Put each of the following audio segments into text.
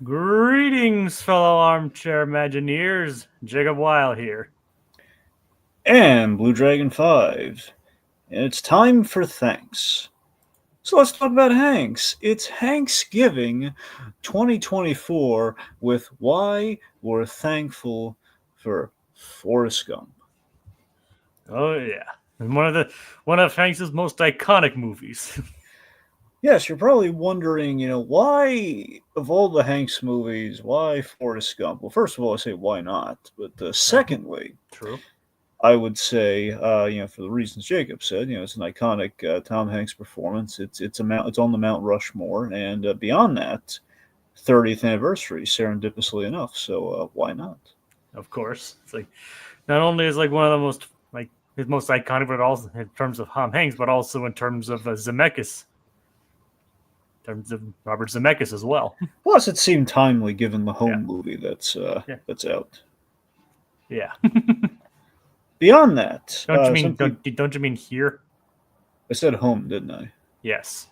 Greetings, fellow armchair Imagineers. Jacob Weil here. And Blue Dragon 5. And it's time for thanks. So let's talk about Hanks. It's Thanksgiving 2024 with why we're thankful for Forrest Gump. Oh yeah, and one of Hanks's most iconic movies. Yes, you're probably wondering, why of all the Hanks movies, why Forrest Gump? Well, first of all, I say why not, but secondly, True. I would say, for the reasons Jacob said, it's an iconic Tom Hanks performance. It's on the Mount Rushmore, and beyond that, 30th anniversary, serendipitously enough. So why not? Of course, it's like not only is like one of the most like his most iconic, but also in terms of Tom Hanks, but also in terms of Zemeckis, in terms of Robert Zemeckis as well. Plus, it seemed timely given the Yeah, home movie yeah, that's out. yeah. Beyond that, don't you some mean people. don't you mean here? I said home, didn't I? Yes.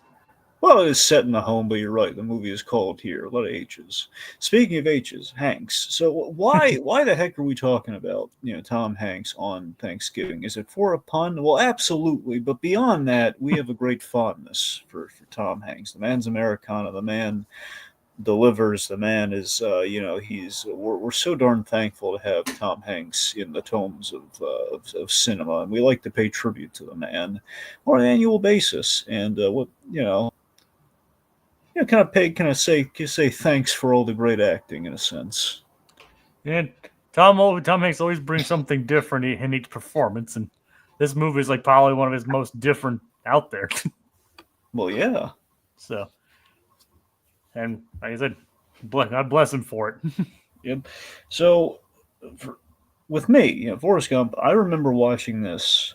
Well, it is set in the home, but you're right. The movie is called here. A lot of H's. Speaking of H's, Hanks. So why the heck are we talking about Tom Hanks on Thanksgiving? Is it for a pun? Well, absolutely. But beyond that, we have a great fondness for Tom Hanks. The man's Americana. The man delivers. The man is he's we're so darn thankful to have Tom Hanks in the tomes of cinema, and we like to pay tribute to the man on an annual basis. And what kind of say thanks for all the great acting in a sense. And Tom Hanks always brings something different in each performance, and this movie is like probably one of his most different out there. Well, yeah. So, and like I said, God bless him for it. Yep. So, for, with me, Forrest Gump, I remember watching this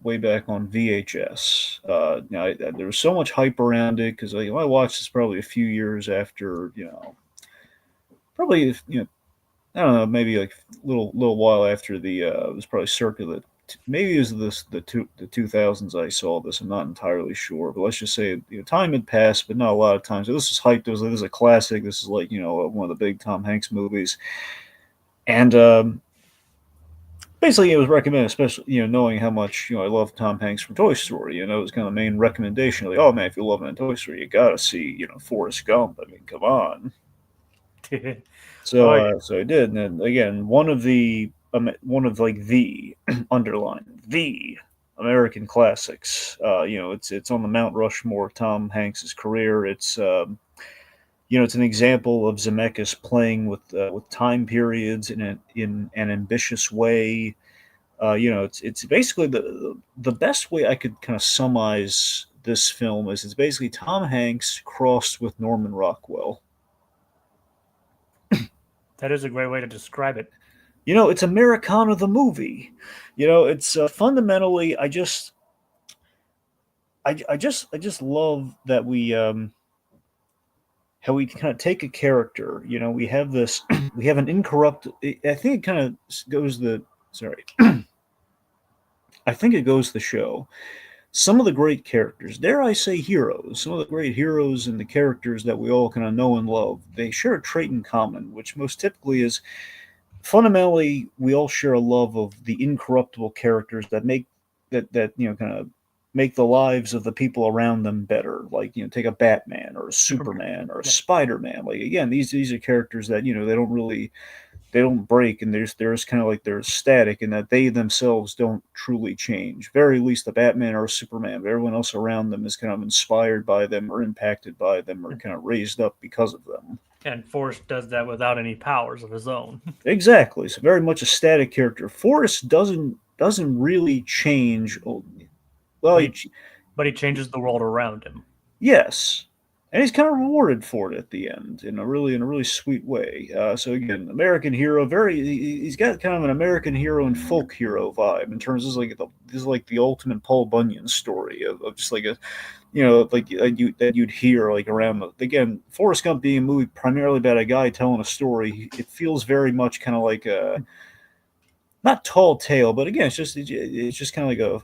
way back on VHS. There was so much hype around it because I watched this probably a few years after, probably I don't know, maybe like little while after it was probably circa maybe it was the 2000s I saw this. I'm not entirely sure, but let's just say time had passed, but not a lot of time. So this is hyped. This is a classic. This is like one of the big Tom Hanks movies, and basically it was recommended, especially knowing how much I love Tom Hanks from Toy Story. It was kind of the main recommendation. Like, oh man, if you love him in Toy Story, you gotta see Forrest Gump. I mean, come on. Oh So yeah, so I did, and then again one of like the underline the American classics. It's on the Mount Rushmore of Tom Hanks's career. It's an example of Zemeckis playing with time periods in an ambitious way. It's basically the best way I could kind of summarize this film is it's basically Tom Hanks crossed with Norman Rockwell. that is a great way to describe it. It's Americana the movie. It's fundamentally I just love that we how we kind of take a character. We have this we have an incorrupt. I think it kind of goes the sorry. I think it goes the show. Some of the great characters, dare I say heroes, some of the great heroes and the characters that we all kind of know and love, they share a trait in common, which most typically is fundamentally we all share a love of the incorruptible characters that make that kind of make the lives of the people around them better. Like take a Batman or a Superman. Superman or a Yeah. Spider-Man. Like again, these are characters that they don't break, and there's kind of like they're static in that they themselves don't truly change. Very least the Batman or Superman, but everyone else around them is kind of inspired by them or impacted by them or kind of raised up because of them. And Forrest does that without any powers of his own. Exactly. So very much a static character. Forrest doesn't really change. Well, but he but he changes the world around him. yes, and he's kind of rewarded for it at the end in a really sweet way. So again, American hero. He's got kind of an American hero and folk hero vibe in terms of this is like the ultimate Paul Bunyan story of just like a like that you'd hear like around again Forrest Gump being a movie primarily about a guy telling a story. It feels very much kind of like a not tall tale, but again, it's just kind of like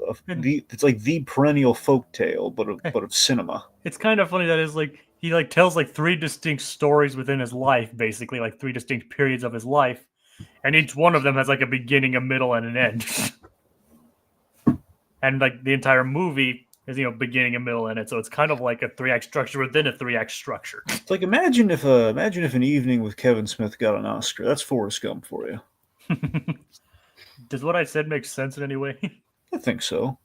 it's like the perennial folk tale, but of cinema. It's kind of funny that is like he like tells like three distinct stories within his life, basically like three distinct periods of his life, and each one of them has like a beginning, a middle, and an end. And like the entire movie is beginning, a middle, and it. So it's kind of like a 3-act structure within a 3-act structure. It's like imagine if An Evening with Kevin Smith got an Oscar. That's Forrest Gump for you. Does what I said make sense in any way? I think so.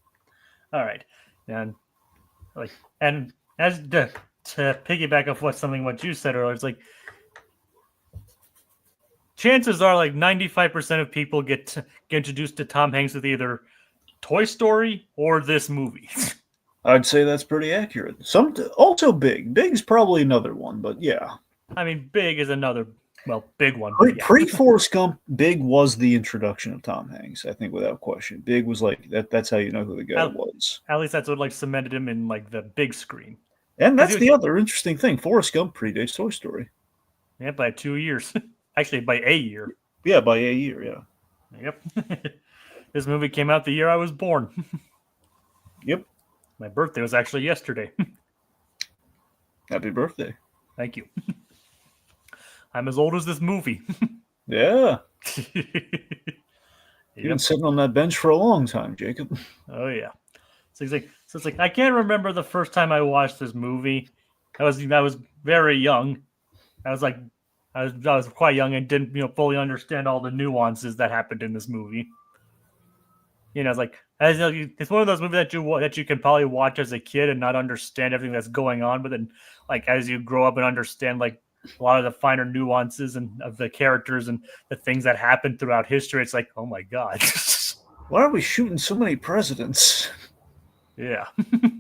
All right, and as to piggyback off what you said earlier, it's like chances are like 95% of people get introduced to Tom Hanks with either Toy Story or this movie. I'd say that's pretty accurate. Also Big. Big's probably another one, but yeah. I mean, Big is another big one. Pre Forrest Gump, Big was the introduction of Tom Hanks. I think without question. Big was like that. That's how you know who the guy was. At least that's what like cemented him in like the big screen. And that's the other interesting thing. Forrest Gump predates Toy Story. Yeah, by 2 years. Actually, by a year. Yeah, by a year. Yeah. Yep. This movie came out the year I was born. Yep. My birthday was actually yesterday. Happy birthday. Thank you. I'm as old as this movie. Yeah. Yep. You've been sitting on that bench for a long time, Jacob. Oh yeah. So it's like I can't remember the first time I watched this movie. I was very young. I was quite young and didn't fully understand all the nuances that happened in this movie. It's like it's one of those movies that you can probably watch as a kid and not understand everything that's going on, but then like as you grow up and understand like a lot of the finer nuances and of the characters and the things that happen throughout history, it's like, oh my god. Why are we shooting so many presidents? Yeah.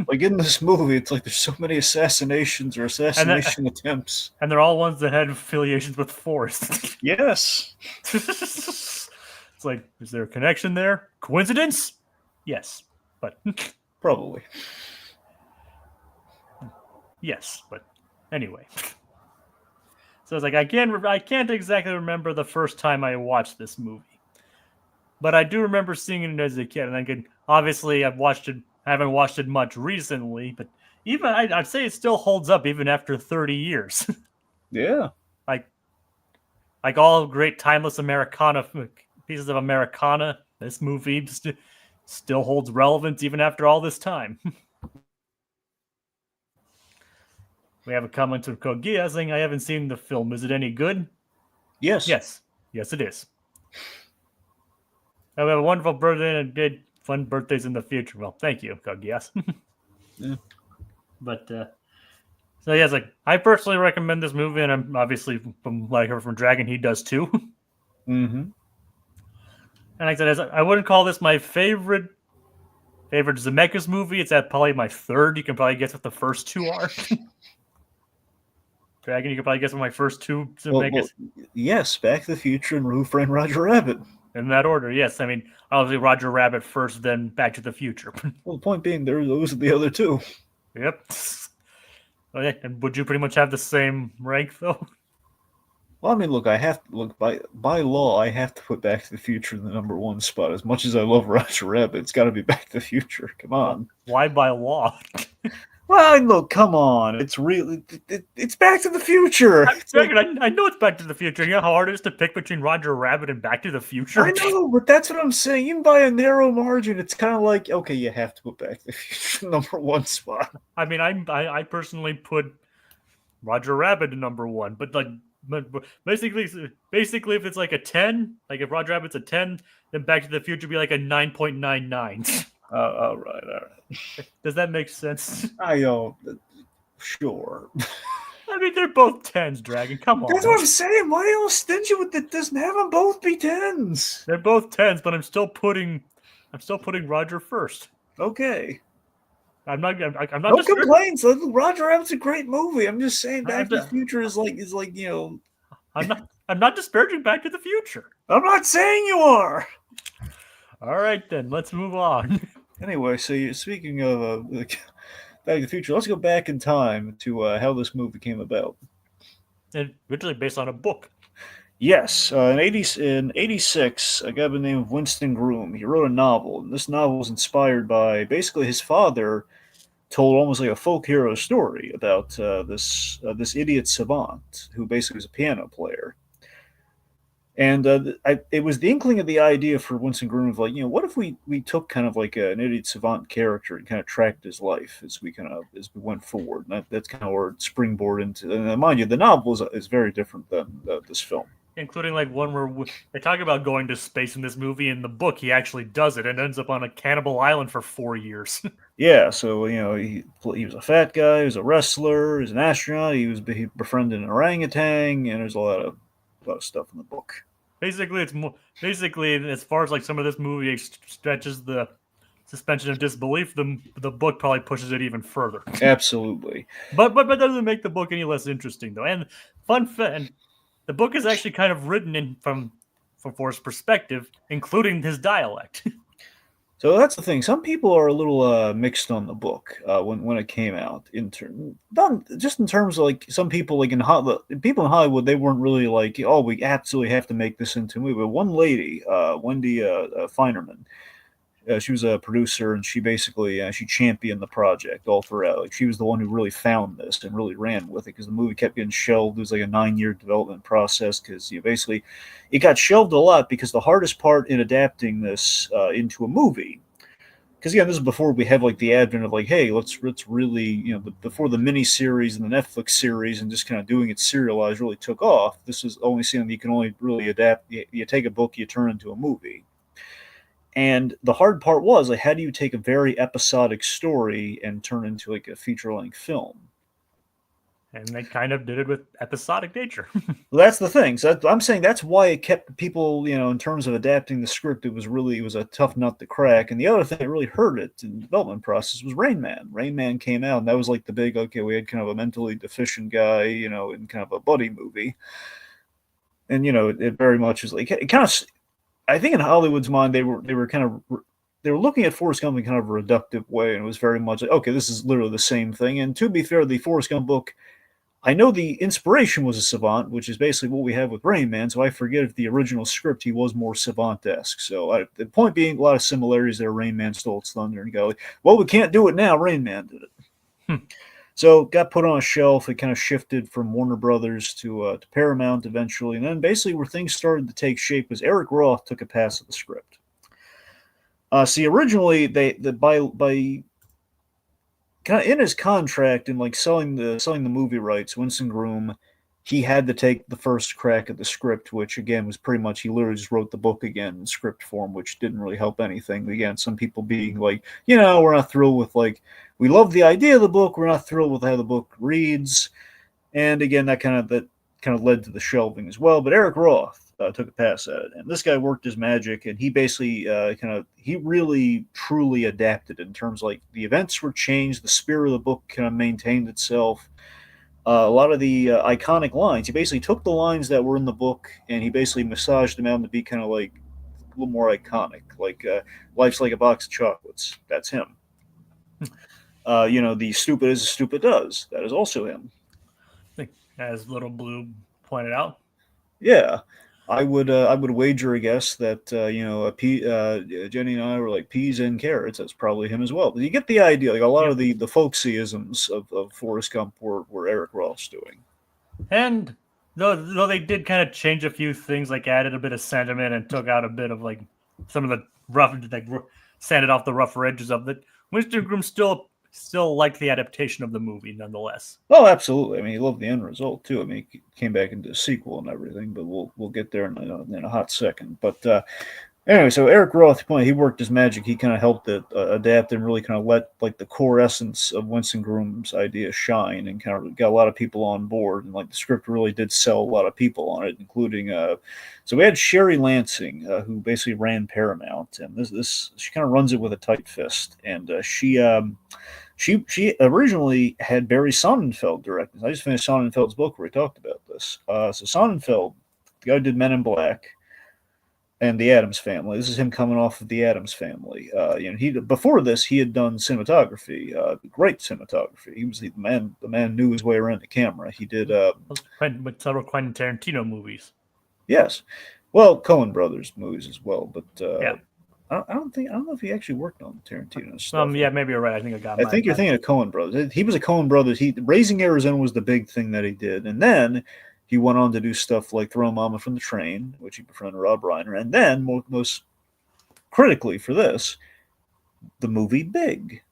Like in this movie, it's like there's so many assassinations or assassination attempts. And they're all ones that had affiliations with Forrest. Yes. It's like, is there a connection there? Coincidence? Yes. But probably. Yes, but anyway. So it's like I can't exactly remember the first time I watched this movie. But I do remember seeing it as a kid, and obviously I haven't watched it much recently, but even I'd say it still holds up even after 30 years. Yeah. Like all great timeless pieces of Americana, this movie still holds relevance even after all this time. We have a comment from Kogia saying, I haven't seen the film. Is it any good? Yes. Yes, it is. I have a wonderful birthday and good fun birthdays in the future. Well, thank you, Kogia. Yeah. But so yeah, it's like I personally recommend this movie, and I'm obviously from what I heard from Dragon, he does too. Mm-hmm. And like I said, I wouldn't call this my favorite Zemeckis movie. It's at probably my third. You can probably guess what the first two are. Dragon, you can probably guess what my first two Zemeckis. Well, yes, Back to the Future and Who Framed Roger Rabbit. In that order, yes. I mean, obviously Roger Rabbit first, then Back to the Future. Well, the point being, those are the other two. Yep. Okay, and would you pretty much have the same rank though? Well, I mean, look, I have to look by law. I have to put Back to the Future in the number one spot. As much as I love Roger Rabbit, it's got to be Back to the Future. Come on. Why by law? Well, look, come on. It's really it's Back to the Future. I know it's Back to the Future. You know how hard it is to pick between Roger Rabbit and Back to the Future? I know, but that's what I'm saying. Even by a narrow margin, it's kind of like, okay, you have to put Back to the Future number one spot. I mean, I personally put Roger Rabbit in number one, but basically, if it's like a 10, like if Roger Rabbit's a 10, then Back to the Future would be like a 9.99. All right. Does that make sense? I know. Sure. I mean, they're both 10s, Dragon. Come on. That's what I'm saying. Why are you stingy with it? Doesn't have them both be 10s. They're both 10s, but I'm still putting Roger first. Okay. I'm not. No complaints. Roger Rabbit's a great movie. I'm just saying, Back to the Future is like I'm not disparaging Back to the Future. I'm not saying you are. All right, then let's move on. Anyway, so speaking of Back to the Future, let's go back in time to how this movie came about. And originally based on a book. Yes, in '86, a guy by the name of Winston Groom, he wrote a novel, and this novel was inspired by basically his father told almost like a folk hero story about this idiot savant who basically was a piano player. And it was the inkling of the idea for Winston Groom of like, what if we took kind of like an idiot savant character and kind of tracked his life as we went forward. And that's kind of where it springboard into. And mind you, the novel is very different than this film. Including like one where they talk about going to space in this movie. In the book, he actually does it and ends up on a cannibal island for 4 years. Yeah, so he was a fat guy, he was a wrestler, he was an astronaut, he befriended an orangutan, and there's a lot of stuff in the book. Basically, as far as like some of this movie stretches the suspension of disbelief, the book probably pushes it even further. Absolutely. But doesn't make the book any less interesting though. And and the book is actually kind of written from Forrest's perspective, including his dialect. So that's the thing. Some people are a little mixed on the book when it came out. Not just in terms of like some people like people in Hollywood, they weren't really like, oh, we absolutely have to make this into a movie. But one lady, Wendy Feinerman, she was a producer, and she basically she championed the project all throughout. Like she was the one who really found this and really ran with it because the movie kept getting shelved. It was like a 9-year development process because basically it got shelved a lot because the hardest part in adapting this into a movie. Because again, this is before we had like the advent of like, hey, let's really before the mini series and the Netflix series and just kind of doing it serialized really took off. This is only something you can only really adapt. You take a book, you turn it into a movie. And the hard part was like, how do you take a very episodic story and turn it into like a feature-length film? And they kind of did it with episodic nature. Well, that's the thing. So I'm saying that's why it kept people, in terms of adapting the script, it was a tough nut to crack. And the other thing that really hurt it in the development process was Rain Man. Rain Man came out, and that was like the big, okay, we had kind of a mentally deficient guy, in kind of a buddy movie. And, it very much is like, it kind of, I think in Hollywood's mind, they were looking at Forrest Gump in kind of a reductive way, and it was very much like, okay, this is literally the same thing. And to be fair, the Forrest Gump book, I know the inspiration was a savant, which is basically what we have with Rain Man, so I forget if the original script he was more savant-esque. So the point being, a lot of similarities there. Rain Man stole its thunder and go, well, we can't do it now. Rain Man did it. So got put on a shelf. It kind of shifted from Warner Brothers to Paramount eventually, and then basically where things started to take shape was Eric Roth took a pass at the script. See, originally by kind of in his contract and like selling the movie rights, Winston Groom, he had to take the first crack at the script, which again was pretty much he literally just wrote the book again in script form, which didn't really help anything. Again, some people being like, we're not thrilled with like we love the idea of the book, we're not thrilled with how the book reads, and again that kind of led to the shelving as well. But Eric Roth took a pass at it, and this guy worked his magic, and he basically he really truly adapted in terms of, like, the events were changed, the spirit of the book kind of maintained itself. A lot of the iconic lines, he basically took the lines that were in the book and he basically massaged them out to be kind of like a little more iconic, like life's like a box of chocolates. That's him. The stupid as stupid does. That is also him. As Little Blue pointed out. Yeah, I would wager a guess that Jenny and I were like peas and carrots. That's probably him as well. But you get the idea. Like a lot of the folksyisms of Forrest Gump were Eric Roth's doing. And though they did kind of change a few things, like added a bit of sentiment and took out a bit of like some of the rough, like sanded off the rougher edges of it, Winston Groom still liked the adaptation of the movie nonetheless. Oh, absolutely. I mean, he loved the end result too. I mean, he came back into a sequel and everything, but we'll get there in a hot second. But anyway, so Eric Roth, he worked his magic. He kind of helped it adapt and really kind of let like the core essence of Winston Groom's idea shine, and kind of got a lot of people on board. And like the script really did sell a lot of people on it, including so we had Sherry Lansing, who basically ran Paramount, and this she kind of runs it with a tight fist, and she originally had Barry Sonnenfeld direct. I just finished Sonnenfeld's book where he talked about this. So Sonnenfeld, the guy who did Men in Black and The Addams Family. This is him coming off of The Addams Family. He before this he had done cinematography, great cinematography. He was the man knew his way around the camera. He did with several Quentin Tarantino movies. Yes, well, Coen Brothers movies as well, but yeah. I don't know if he actually worked on Tarantino's stuff. Yeah, maybe you're right. I think I got I my. think you're thinking of Coen Brothers. He was a Coen Brothers. Raising Arizona was the big thing that he did, and then he went on to do stuff like Throw Mama from the Train, which he befriended Rob Reiner, and then most critically for this, the movie Big.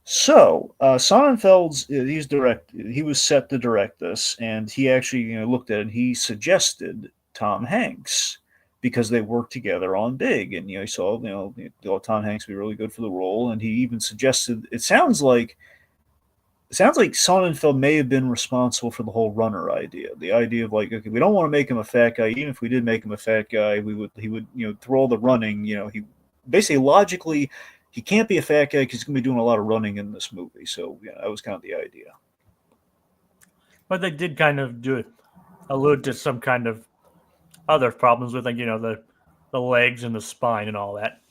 So Sonnenfeld's he was set to direct this, and he actually looked at it and he suggested Tom Hanks because they worked together on Big, and he saw Tom Hanks would be really good for the role, and he even suggested. It sounds like Sonnenfeld may have been responsible for the whole runner idea. The idea of like, okay, we don't want to make him a fat guy. Even if we did make him a fat guy, he would through all the running. He basically logically he can't be a fat guy because he's going to be doing a lot of running in this movie. So that was kind of the idea. But they did kind of allude to some kind of other problems with like the legs and the spine and all that.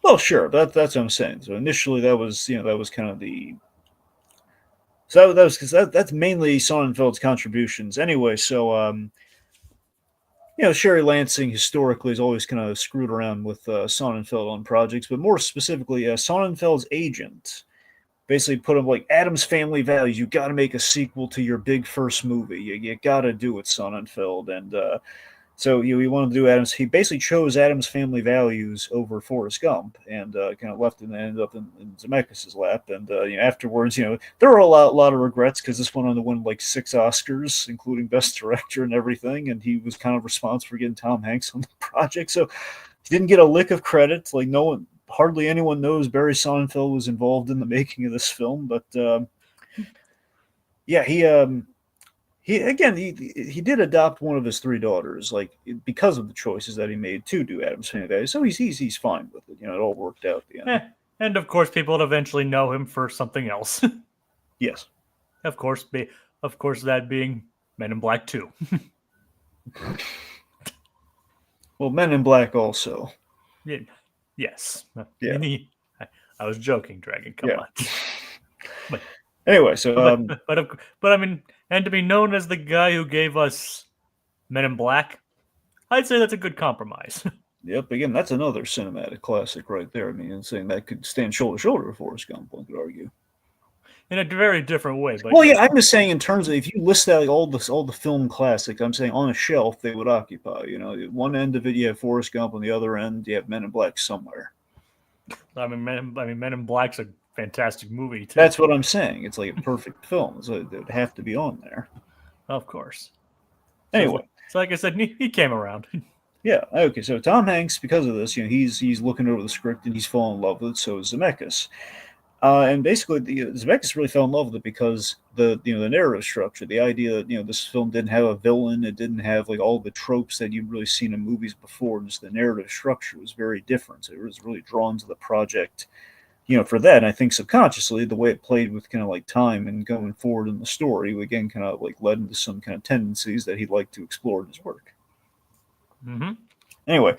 Well, sure, that's what I'm saying. So initially, that was kind of the that was because that's mainly Sonnenfeld's contributions anyway. So Sherry Lansing historically has always kind of screwed around with Sonnenfeld on projects, but more specifically, Sonnenfeld's agent basically put him like Adam's Family Values. You got to make a sequel to your big first movie. You got to do it, Sonnenfeld, and so he wanted to do Adams. He basically chose Adam's Family Values over Forrest Gump, and kind of left it and ended up in Zemeckis' lap. And afterwards, there were a lot of regrets because this went on to win like 6 Oscars, including Best Director and everything. And he was kind of responsible for getting Tom Hanks on the project, so he didn't get a lick of credit. Like hardly anyone knows Barry Sonnenfeld was involved in the making of this film, but yeah, he did adopt one of his 3 daughters, like because of the choices that he made to do Adam's Family Values. So he's fine with it. It all worked out at the end. And of course, people would eventually know him for something else. Yes. Of course, that being Men in Black 2. Well, Men in Black also. Yeah, yes. Yeah. I was joking, Dragon. Come on. But anyway, so but I mean, and to be known as the guy who gave us Men in Black, I'd say that's a good compromise. Yep. Again, that's another cinematic classic right there. I mean, saying that could stand shoulder to shoulder with Forrest Gump, one could argue. In a very different way, but well, yeah, I'm just saying in terms of if you list out like all the film classics, I'm saying on a shelf they would occupy. One end of it you have Forrest Gump, on the other end you have Men in Black somewhere. I mean, Men in Black's a fantastic movie too. That's what I'm saying. It's like a perfect film, so it would have to be on there. Of course. Anyway, so like I said, he came around. Yeah. Okay. So Tom Hanks, because of this, he's looking over the script and he's falling in love with it. So is Zemeckis. And basically, Zemeckis really fell in love with it because the narrative structure, the idea that this film didn't have a villain, it didn't have like all the tropes that you'd really seen in movies before. Just the narrative structure was very different. So it was really drawn to the project, for that. And I think subconsciously, the way it played with kind of like time and going forward in the story, again, kind of like led into some kind of tendencies that he'd like to explore in his work. Mm-hmm. Anyway,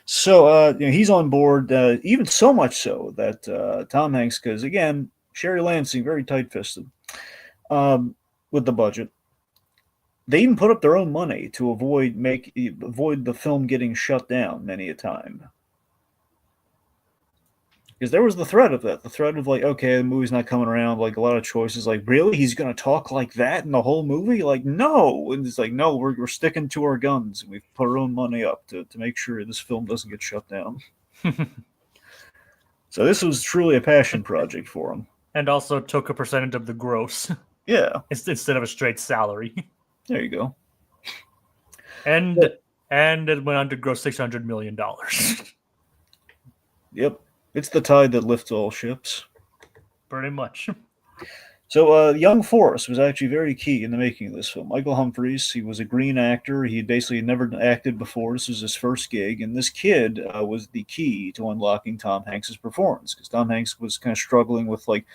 so he's on board, even so much so that Tom Hanks, because again, Sherry Lansing, very tight-fisted with the budget. They even put up their own money to avoid the film getting shut down many a time. Because there was the threat of that. The threat of like, okay, the movie's not coming around. Like a lot of choices. Like, really, he's going to talk like that in the whole movie? Like, no. And it's like, no, we're sticking to our guns. We've put our own money up to make sure this film doesn't get shut down. So this was truly a passion project for him. And also took a percentage of the gross. Yeah. Instead of a straight salary. There you go. And it went on to gross $600 million. Yep. It's the tide that lifts all ships. Pretty much. So young Forrest was actually very key in the making of this film. Michael Humphreys, he was a green actor. He basically never acted before. This was his first gig. And this kid was the key to unlocking Tom Hanks' performance. Because Tom Hanks was kind of struggling with, like,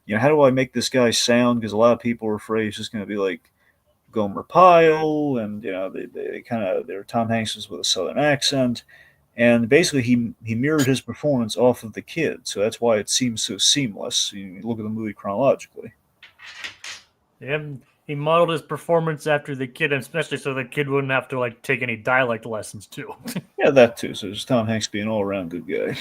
how do I make this guy sound? Because a lot of people were afraid he's just going to be like Gomer Pyle. And, Tom Hanks was with a Southern accent. And basically, he mirrored his performance off of the kid, so that's why it seems so seamless. You look at the movie chronologically. Yeah, he modeled his performance after the kid, especially so the kid wouldn't have to like take any dialect lessons too. Yeah, that too. So it's Tom Hanks being all around good guy.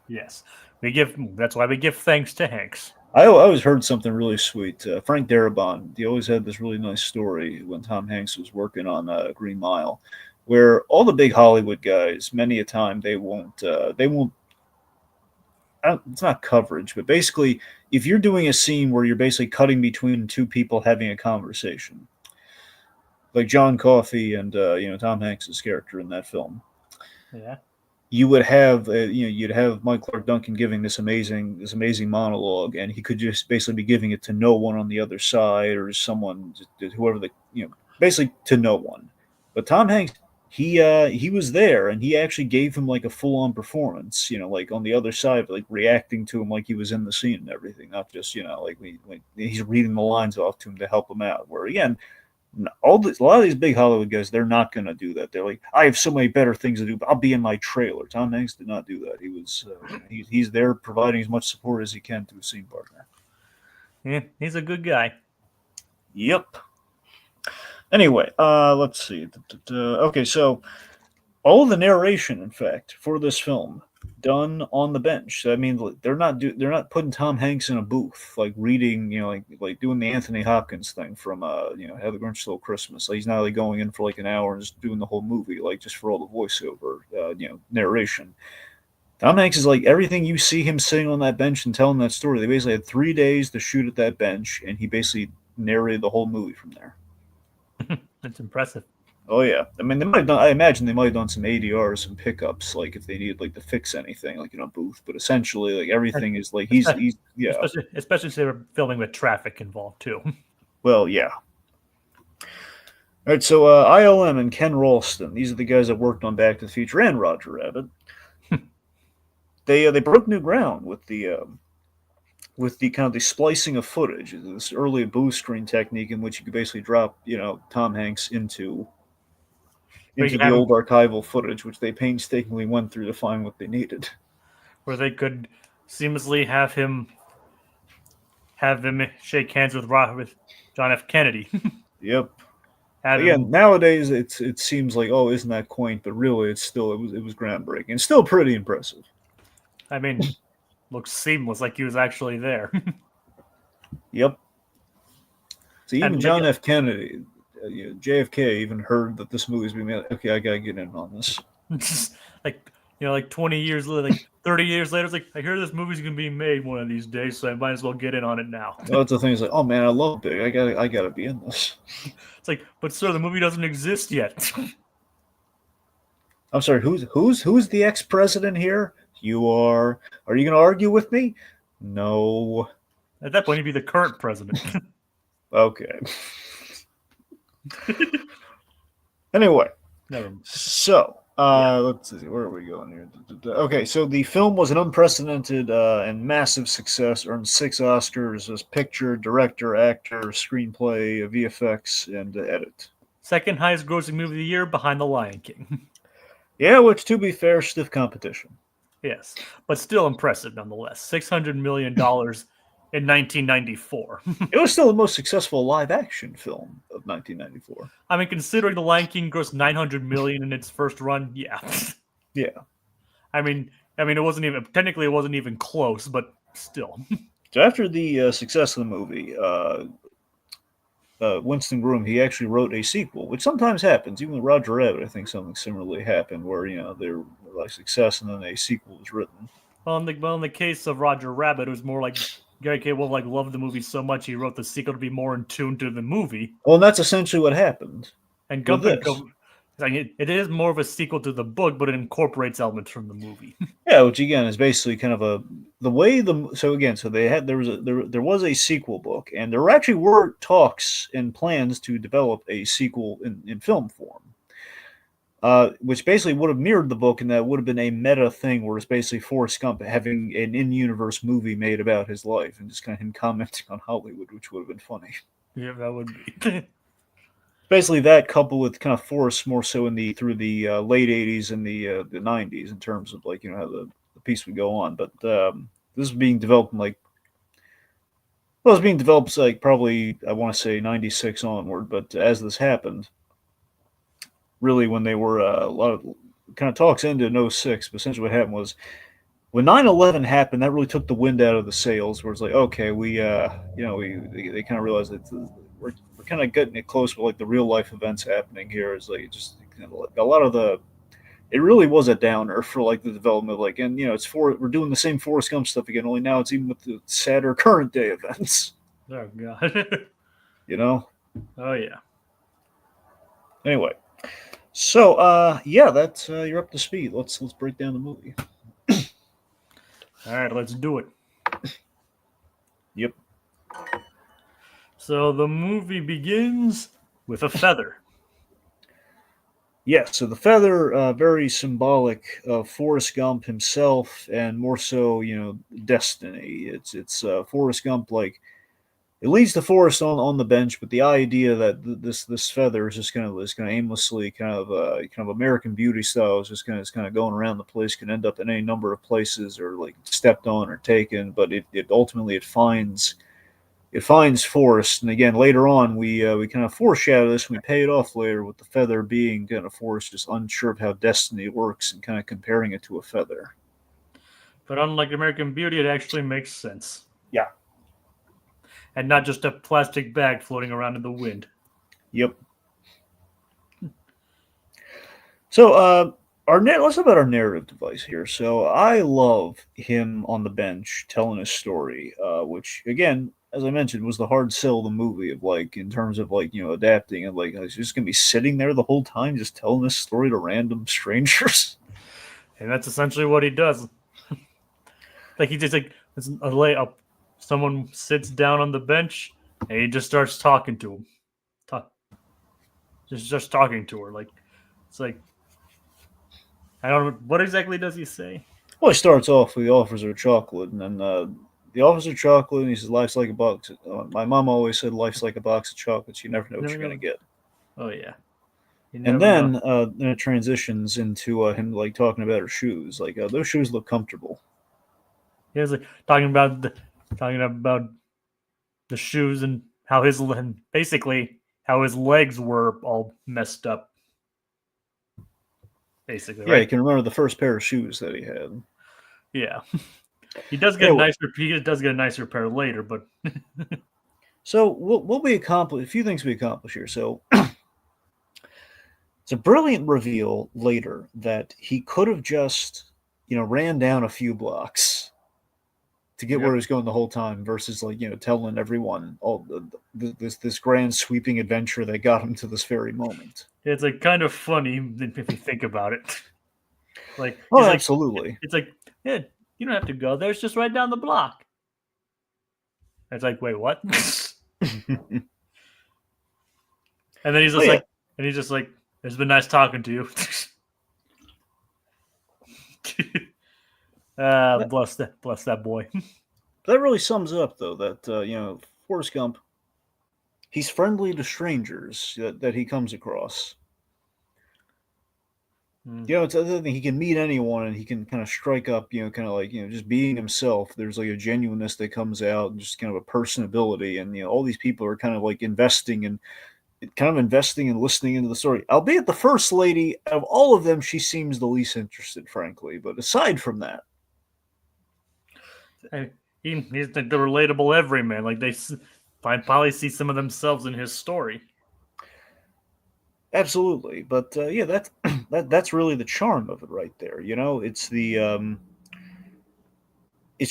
Yes, that's why we give thanks to Hanks. I always heard something really sweet. Frank Darabont, he always had this really nice story when Tom Hanks was working on Green Mile, where all the big Hollywood guys, many a time they won't. It's not coverage, but basically, if you're doing a scene where you're basically cutting between two people having a conversation, like John Coffey and Tom Hanks's character in that film, Yeah. you would have you'd have Mike Clark Duncan giving this amazing monologue, and he could just basically be giving it to no one on the other side or someone, whoever basically to no one. But Tom Hanks, he was there, and he actually gave him like a full on performance, like on the other side, like reacting to him like he was in the scene and everything, not just like when he's reading the lines off to him to help him out. Where again, a lot of these big Hollywood guys, they're not going to do that. They're like, I have so many better things to do. I'll be in my trailer. Tom Hanks did not do that. He was he's there providing as much support as he can to a scene partner. Yeah, he's a good guy. Yep. Anyway, let's see. Okay, so all the narration, in fact, for this film done on the bench. I mean, they're not putting Tom Hanks in a booth like reading, like doing the Anthony Hopkins thing from How the Grinch Stole Christmas. Like, he's not like going in for like an hour and just doing the whole movie, like just for all the voiceover, narration. Tom Hanks is like everything you see him sitting on that bench and telling that story. They basically had 3 days to shoot at that bench, and he basically narrated the whole movie from there. That's impressive. Oh yeah, I mean they might have done. I imagine they might have done some ADRs, some pickups, like if they needed like to fix anything, like booth. But essentially, like everything is like he's yeah. Especially if they were filming with traffic involved too. Well, yeah. All right, so ILM and Ken Ralston, these are the guys that worked on Back to the Future and Roger Rabbit. They broke new ground with the kind of the splicing of footage, this early booth screen technique in which you could basically drop Tom Hanks into the old archival footage, which they painstakingly went through to find what they needed. Where they could seamlessly have him shake hands with John F. Kennedy. Yep. Again, nowadays it seems like, oh, isn't that quaint? But really, it was groundbreaking and still pretty impressive. I mean, looks seamless, like he was actually there. Yep. So even John F. Kennedy, JFK even heard that this movie's being made. Okay, I gotta get in on this. like 20 years later, like 30 years later, it's like, I hear this movie's gonna be made one of these days, so I might as well get in on it now. Well, that's the thing. It's like, oh man, I love Big. I gotta be in this. It's like, but sir, the movie doesn't exist yet. I'm sorry. Who's the ex-president here? You are. Are you gonna argue with me? No. At that point, he'd be the current president. Okay. Anyway, so let's see, where are we going here? Okay, so the film was an unprecedented and massive success. Earned 6 Oscars as picture, director, actor, screenplay, VFX, and edit. Second highest grossing movie of the year, behind The Lion King. Yeah, which, to be fair, stiff competition. Yes, but still impressive nonetheless. $600 million in 1994. It was still the most successful live-action film of 1994. I mean, considering The Lion King grossed $900 million in its first run, yeah. Yeah. I mean, it wasn't even close, but still. So after the success of the movie, Winston Groom, he actually wrote a sequel, which sometimes happens. Even with Roger Rabbit, I think something similarly happened, where they were like success and then a sequel was written. Well, in the case of Roger Rabbit, it was more like Gary K. Wolf loved the movie so much he wrote the sequel to be more in tune to the movie. Well, and that's essentially what happened. And Gump it is more of a sequel to the book, but it incorporates elements from the movie. Yeah, which again is basically kind of there was a sequel book, and there actually were talks and plans to develop a sequel in film form. Which basically would have mirrored the book, and that would have been a meta thing where it's basically Forrest Gump having an in-universe movie made about his life and just kind of him commenting on Hollywood, which would have been funny. Yeah, that would be. Basically, that coupled with kind of Forrest more so through the late '80s and the '90s in terms of how the piece would go on. But this is being developed in Well, it's being developed like probably I want to say 96 onward, but as this happened, really when they were a lot of kind of talks ended in '06. But essentially what happened was when 9/11 happened, that really took the wind out of the sails. Where it's like, okay, we they kind of realized that we're kind of getting it close with like the real life events happening here. Is like just kind of like a lot of the it really was a downer for like the development. Like, and we're doing the same Forrest Gump stuff again. Only now it's even with the sadder current day events. Oh god. You know. Oh yeah. Anyway, so yeah, that's you're up to speed. Let's break down the movie. All right, let's do it. Yep. So the movie begins with a feather. Yeah, so the feather, very symbolic of Forrest Gump himself, and more so, destiny. It's Forrest Gump, like it leads to Forrest on the bench, but the idea that this feather is kind of aimlessly kind of American Beauty style is kind of going around the place, can end up in any number of places or like stepped on or taken, but it ultimately it finds Forrest, and again later on we kind of foreshadow this. And we pay it off later with the feather being kind of Forrest just unsure of how destiny works and kind of comparing it to a feather. But unlike American Beauty, it actually makes sense. Yeah. And not just a plastic bag floating around in the wind. Yep. So let's talk about our narrative device here. So I love him on the bench telling his story, which again, as I mentioned, was the hard sell of the movie of like in terms of like adapting and like he's just gonna be sitting there the whole time just telling this story to random strangers. And that's essentially what he does. Like he just like it's a layup. Someone sits down on the bench and he just starts talking to him. Just talking to her. Like it's like I don't know what exactly does he say? Well, he starts off with he offers her chocolate, and then he offers her chocolate, and he says, "Life's like a box." My mom always said, "Life's like a box of chocolates. You never know what Never you're gonna know. get." Oh yeah. You And never know. then it transitions into him like talking about her shoes. Like those shoes look comfortable. He was like talking about the shoes and and basically how his legs were all messed up. Basically, Yeah, right? you can remember the first pair of shoes that he had. Yeah. He does get a Anyway, nicer. He does get a nicer pair later, but so what we accomplish, a few things we accomplish here. So it's a brilliant reveal later that he could have just, ran down a few blocks to get where yep. he was going the whole time versus like, telling everyone all this grand sweeping adventure that got him to this very moment. It's like kind of funny if you think about it. Like Oh, he's like, absolutely. it's like, yeah, you don't have to go there. It's just right down the block. It's like, wait, what? And then Oh yeah, he's just like, it's been nice talking to you. that, Bless that boy. that really sums up though that Forrest Gump, he's friendly to strangers that he comes across. Mm. It's the other thing. He can meet anyone, and he can kind of strike up. Kind of like just being himself. There's like a genuineness that comes out, and just kind of a personability, and all these people are kind of like investing and listening into the story. Albeit the first lady, out of all of them, she seems the least interested, frankly. But aside from that, He's like the relatable everyman. Like they probably see some of themselves in his story. absolutely. But yeah, that's that's really the charm of it, right there. It's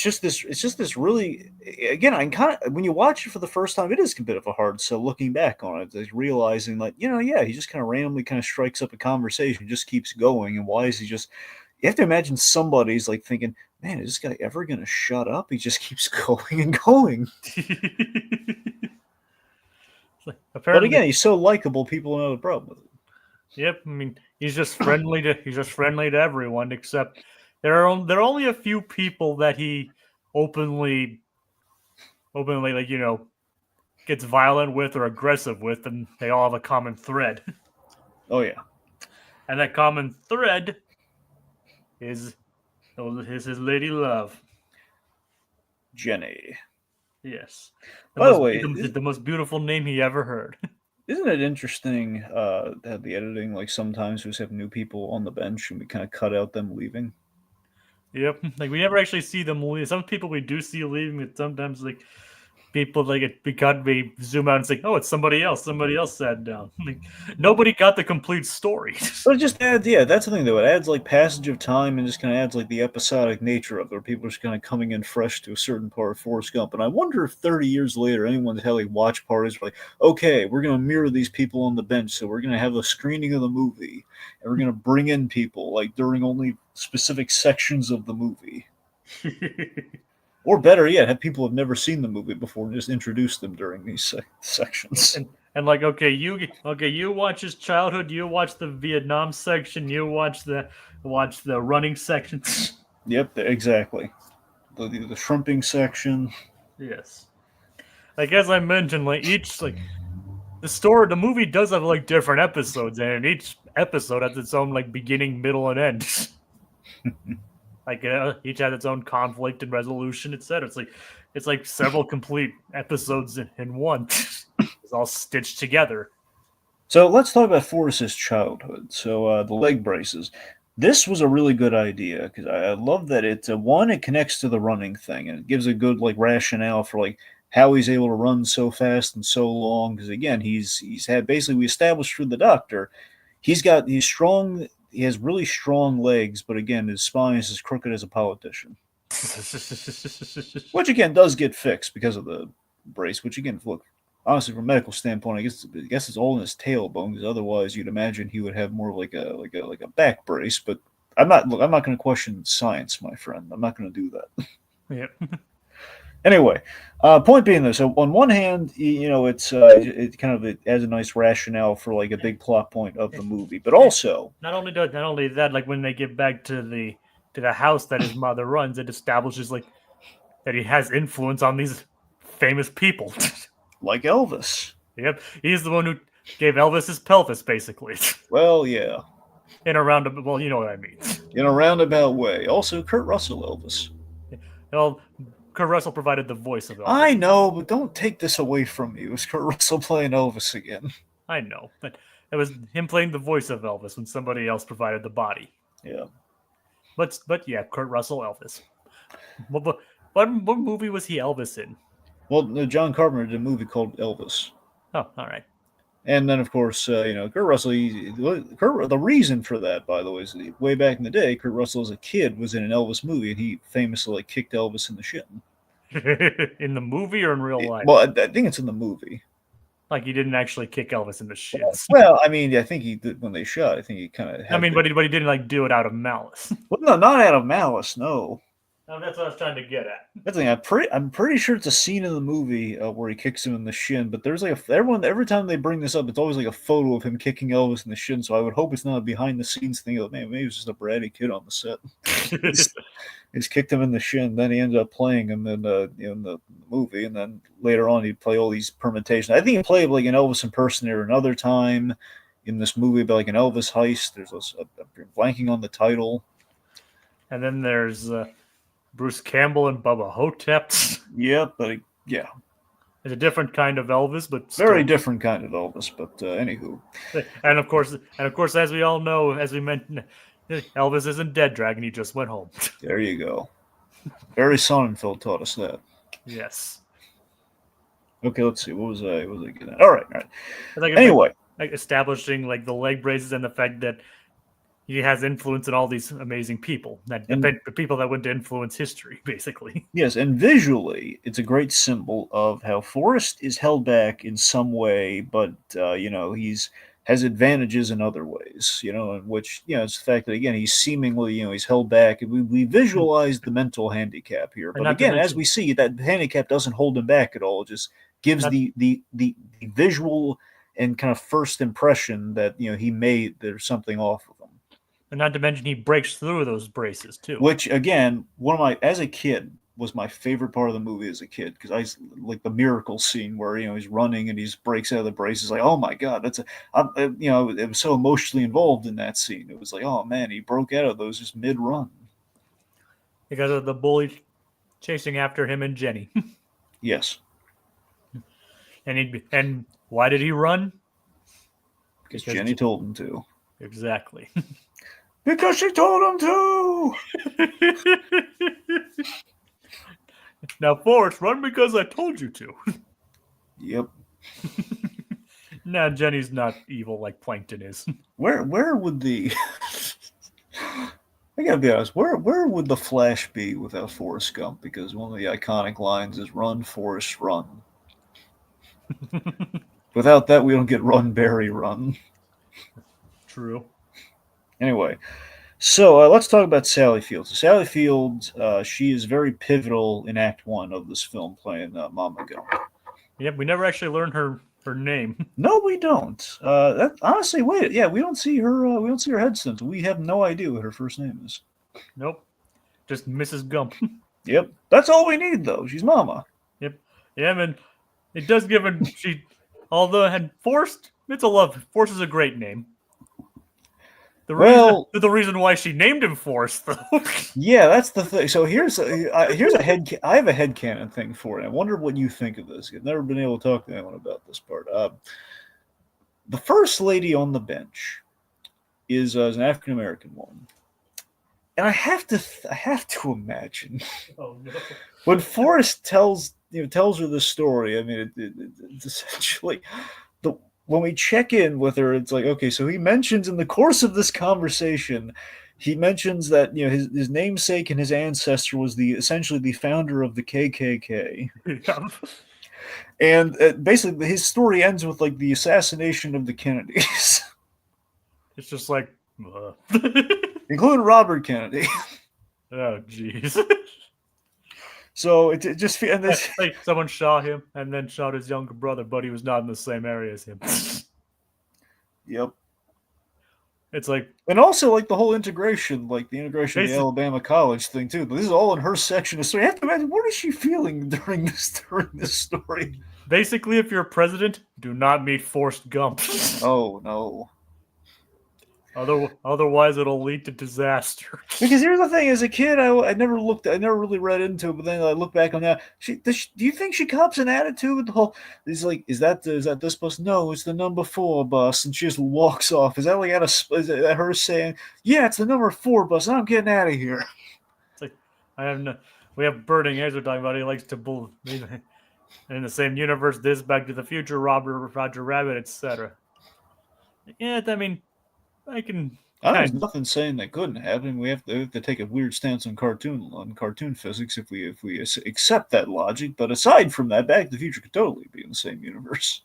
just this really, again, I kind of, when you watch it for the first time, it is a bit of a hard sell looking back on it, like realizing like yeah, he just kind of randomly kind of strikes up a conversation, just keeps going, and why is he just, you have to imagine somebody's like thinking, man, is this guy ever going to shut up? He just keeps going and going. But Apparently, again, he's so likable, people don't have a problem with it. yep. I mean, he's just friendly to everyone except there are only a few people that he openly like gets violent with or aggressive with, and they all have a common thread. Oh yeah. And that common thread is his lady love. Jenny. Yes, By the way, the most beautiful name he ever heard. isn't it interesting that the editing, like sometimes we just have new people on the bench and we kind of cut out them leaving? Yep, like we never actually see them leave. Some people we do see leaving, but sometimes like people like it because we zoom out and say, "Oh, it's somebody else." Somebody else sat down. Like nobody got the complete story. But it just adds, yeah, that's the thing though. It adds like passage of time and just kind of adds like the episodic nature of it, where people are just kind of coming in fresh to a certain part of Forrest Gump. And I wonder if 30 years later, anyone's had like watch parties where like, okay, we're going to mirror these people on the bench. So we're going to have a screening of the movie and we're going to bring in people like during only specific sections of the movie. Or better yet, have people who have never seen the movie before and just introduce them during these sections. And like you watch his childhood, you watch the Vietnam section, you watch the running section. Yep, exactly. The shrimping section. Yes, like as I mentioned, like each like the movie does have like different episodes, and each episode has its own like beginning, middle, and end. Like each has its own conflict and resolution, etc. It's like several complete episodes in one. It's all stitched together. So let's talk about Forrest's childhood. So the leg braces. This was a really good idea because I love that it one it connects to the running thing and it gives a good like rationale for like how he's able to run so fast and so long. Because again, he's had basically we established through the doctor, he's strong. He has really strong legs, but again, his spine is as crooked as a politician. Which again does get fixed because of the brace. Which again, look, honestly, from a medical standpoint, I guess it's all in his tailbone. Because otherwise, you'd imagine he would have more like a back brace. But I'm not going to question science, my friend. I'm not going to do that. Yep. Anyway, point being though, so on one hand, it's it kind of it adds a nice rationale for like a big plot point of the movie, but also Not only that, like when they get back to the house that his mother runs, it establishes like that he has influence on these famous people. like Elvis. Yep, he's the one who gave Elvis his pelvis, basically. Well, yeah, In a roundabout, well, you know what I mean. in a roundabout way. Also, Kurt Russell Elvis. Well, Kurt Russell provided the voice of Elvis. I know, but don't take this away from me. It was Kurt Russell playing Elvis again. I know, but it was him playing the voice of Elvis when somebody else provided the body. Yeah. But yeah, Kurt Russell Elvis. What movie was he Elvis in? Well, John Carpenter did a movie called Elvis. Oh, all right. And then, of course, Kurt Russell. The reason for that, by the way, is way back in the day, Kurt Russell as a kid was in an Elvis movie, and he famously like kicked Elvis in the shin. In the movie or in real life? Well, I think it's in the movie. Like he didn't actually kick Elvis in the shins. Well, I mean, I think he did when they shot. I think he kind of. I mean, but he didn't like do it out of malice. Well, no, not out of malice. No. That's what I was trying to get at. That's the thing. I'm pretty sure it's a scene in the movie where he kicks him in the shin. But there's like every time they bring this up, it's always like a photo of him kicking Elvis in the shin. So I would hope it's not a behind the scenes thing. Of, man, maybe it's just a bratty kid on the set. He's kicked him in the shin. Then he ends up playing him in the movie, and then later on he'd play all these permutations. I think he played like an Elvis impersonator another time in this movie about like an Elvis heist. There's I'm blanking on the title. And then there's Bruce Campbell and Bubba Hotep. Yeah, but yeah, It's a different kind of Elvis, but still. very different kind of Elvis. But anywho, And of course, as we all know, as we mentioned, Elvis isn't dead, Dragon. He just went home. there you go. Barry Sonnenfeld taught us that. Yes. Okay, let's see. What was I getting at? All right. Like, Anyway, like establishing like the leg braces and the fact that he has influence in all these amazing people the people that went to influence history, basically. yes, and visually, it's a great symbol of how Forrest is held back in some way, but he's has advantages in other ways. In which it's the fact that again he's seemingly he's held back, and we visualize the mental handicap here. But again, as we see, that handicap doesn't hold him back at all. It just gives the visual and kind of first impression that there's something off of him. And not to mention he breaks through those braces too. Which again, as a kid was my favorite part of the movie as a kid because I like the miracle scene where he's running and he breaks out of the braces. Like, oh my god, it was so emotionally involved in that scene. It was like, oh man, he broke out of those just mid run Because of the bully chasing after him and Jenny. Yes. And why did he run? Because Jenny told him to. Exactly. Because she told him to! Now, Forrest, run because I told you to. Yep. Nah, Jenny's not evil like Plankton is. Where would the... I gotta be honest, where would the Flash be without Forrest Gump? Because one of the iconic lines is "Run, Forrest, run." Without that, we don't get "Run, Barry, run." True. Anyway, so let's talk about Sally Fields. Sally Fields, she is very pivotal in Act One of this film, playing Mama Gump. Yep, we never actually learned her name. No, we don't. Honestly, wait, yeah, we don't see her. We don't see her head since. We have no idea what her first name is. Nope. Just Mrs. Gump. Yep, that's all we need, though. She's Mama. Yep. Yeah, man. It does give her although it had Forrest, it's a love. Forrest is a great name. The reason why she named him Forrest, though. Yeah, that's the thing. So here's a I have a headcanon thing for it. I wonder what you think of this. I've never been able to talk to anyone about this part. The first lady on the bench is an African American woman, and I have to imagine Oh no. when Forrest tells her the story. I mean, it's essentially when we check in with her, it's like, okay, so he mentions in the course of this conversation, he mentions that his namesake and his ancestor was essentially the founder of the KKK, Yeah. and basically his story ends with like the assassination of the Kennedys, It's just like, including Robert Kennedy. oh jeez. So it just and this Like someone shot him and then shot his younger brother, but he was not in the same area as him. Yep. It's like, And also like the whole integration, like the integration of the Basi- Alabama college thing too. This is all in her section of story. I have to imagine, what is she feeling during this story? basically, if you're a president, do not meet Forrest Gump. Oh no. Otherwise, it'll lead to disaster. Because here's the thing: as a kid, I never really read into it. But then I look back on that. Do you think she cops an attitude with the whole? He's like, is that this bus? No, it's the number 4 bus, and she just walks off. Is that like is that her saying, yeah, it's the number 4 bus? I'm getting out of here. It's like, we have Burning Ezra talking about he likes to bull in the same universe. This, Back to the Future, Roger Rabbit, etc. Yeah, I mean, I can. There's nothing saying that couldn't happen. We have to take a weird stance on cartoon physics if we accept that logic. But aside from that, Back to the Future could totally be in the same universe.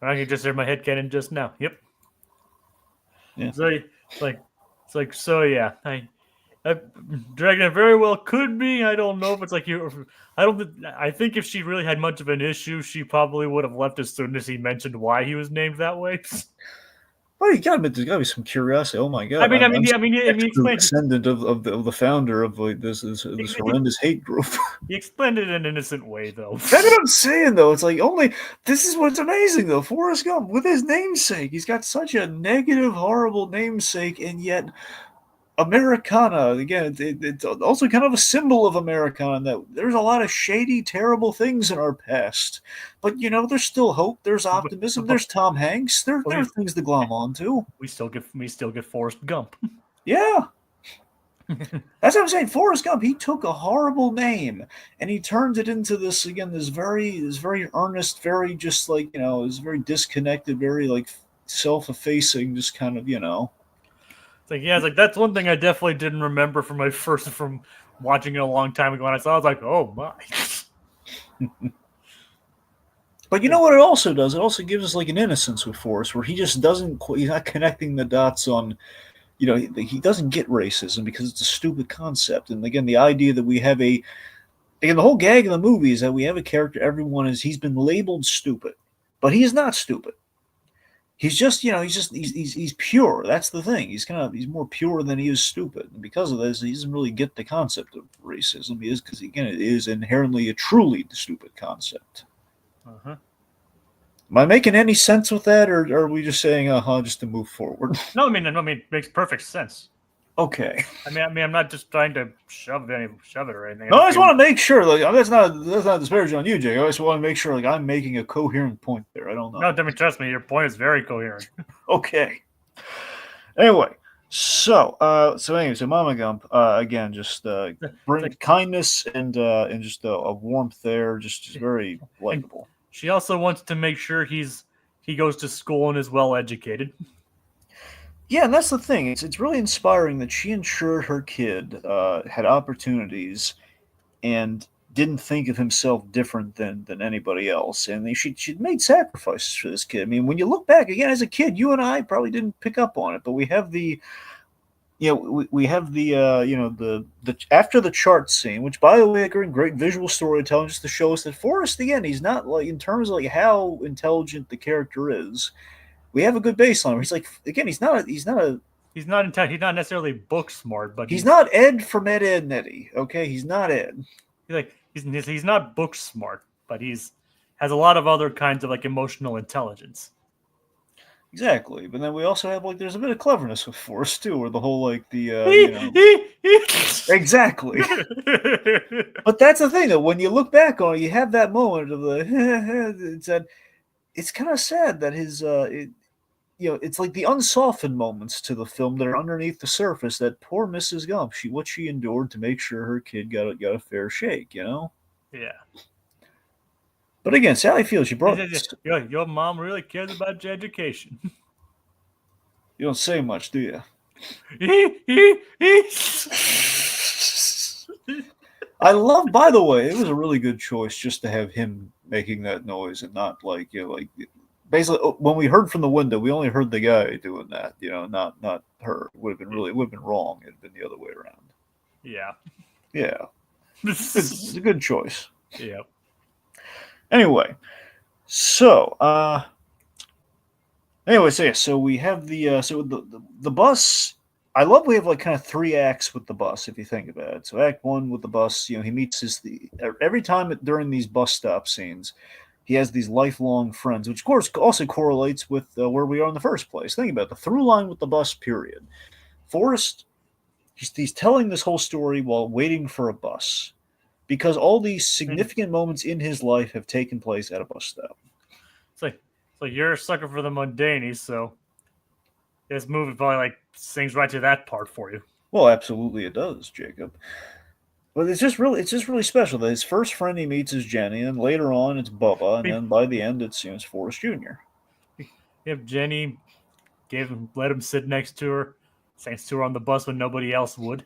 I can just hear my headcanon just now. Yep. Yeah. So so yeah. Dragon very well could be. I don't know if it's like you. I think if she really had much of an issue, she probably would have left as soon as he mentioned why he was named that way. Well, there's got to be some curiosity. Oh my god! I mean, he explained descendant of the founder of like this horrendous hate group. He explained it in an innocent way, though. That's what I'm saying, though. It's like this is what's amazing, though. Forrest Gump, with his namesake, he's got such a negative, horrible namesake, and yet Americana, again, it's also kind of a symbol of Americana, that there's a lot of shady, terrible things in our past. But, there's still hope. There's optimism. There's Tom Hanks. There are things to glom onto. We still get Forrest Gump. Yeah. That's what I'm saying. Forrest Gump, he took a horrible name and he turned it into this very earnest, very just like, is very disconnected, very like self-effacing, just kind of, It's like that's one thing I definitely didn't remember from watching it a long time ago. And I saw, I was like, oh my. But you know what it also does? It also gives us like an innocence with Forrest, where he just he's not connecting the dots on, he doesn't get racism because it's a stupid concept. And again, the idea that we have the whole gag of the movie is that we have a character, he's been labeled stupid, but he's not stupid. He's just, he's pure. That's the thing. He's more pure than he is stupid. And because of this, he doesn't really get the concept of racism. Because again, it is inherently a truly stupid concept. Uh-huh. Am I making any sense with that, or are we just saying, just to move forward? No, I mean, it makes perfect sense. Okay. I'm not just trying to shove it or anything. No, I just want to make sure. Like, that's not disparaging on you, Jay. I just want to make sure, like, I'm making a coherent point there. I don't know. No, I mean, trust me, your point is very coherent. Okay. Anyway, so Mama Gump again just bring like, kindness and just a warmth there, just very likable. She also wants to make sure he goes to school and is well educated. Yeah, and that's the thing. It's really inspiring that she ensured her kid had opportunities and didn't think of himself different than anybody else. And she'd made sacrifices for this kid. I mean, when you look back again as a kid, you and I probably didn't pick up on it, but we have the we have the the after the chart scene, which by the way, great visual storytelling, just to show us that Forrest again, he's not like in terms of like how intelligent the character is. We have a good baseline. Where he's like again, he's not necessarily book smart, but he's not Ed from Ed, Ed and Eddie. Okay, he's not Ed. He's not book smart, but has a lot of other kinds of like emotional intelligence. Exactly, but then we also have like there's a bit of cleverness with Forrest too, where the whole like the exactly. But that's the thing that when you look back on it, you have that moment of the it's kind of sad that his it's like the unsoftened moments to the film that are underneath the surface that poor Mrs. Gump, what she endured to make sure her kid got a fair shake, you know? Yeah. But again, Sally Field, she brought your mom really cares about your education. You don't say much, do you? I love, by the way, it was a really good choice just to have him making that noise and not like basically when we heard from the window, we only heard the guy doing that, not her. It would have been wrong. It'd been the other way around. Yeah. Yeah. It's a good choice. Yeah. Anyway, so so we have the bus. I love we have like kind of 3 acts with the bus if you think about it. So Act 1 with the bus, he meets every time during these bus stop scenes, he has these lifelong friends, which of course also correlates with where we are in the first place. Think about it, the through line with the bus. Period. Forrest, he's telling this whole story while waiting for a bus, because all these significant moments in his life have taken place at a bus stop. So you're a sucker for the mundane, so this movie probably like sings right to that part for you. Well, absolutely it does, Jacob. But it's just really special that his first friend he meets is Jenny, and later on it's Bubba, and then by the end it's Forrest Jr. If Jenny let him sit next to her on the bus when nobody else would.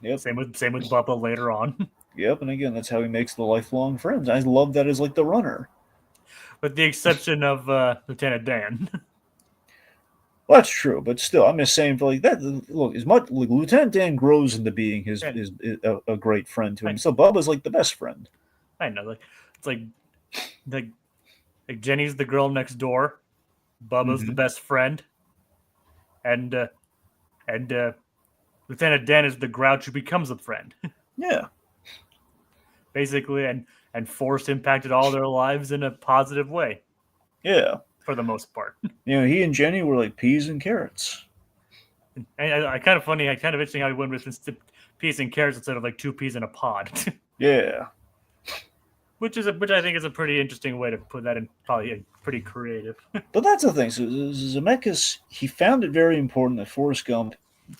Yep. Same with Bubba later on. Yep, and again that's how he makes the lifelong friends. I love that as like the runner. With the exception of Lieutenant Dan. Well, that's true, but still, I'm just saying for like that. Look, as much like, Lieutenant Dan grows into being a great friend to him, so Bubba's like the best friend. I know, it's like Jenny's the girl next door, Bubba's the best friend, and Lieutenant Dan is the grouch who becomes a friend. Yeah, basically, and Forrest impacted all their lives in a positive way. Yeah. For the most part. He and Jenny were like peas and carrots. And I kind of interesting how he went with peas and carrots instead of like 2 peas in a pod. Yeah. Which I think is a pretty interesting way to put that in, probably pretty creative. But that's the thing. So Zemeckis, he found it very important that Forrest Gump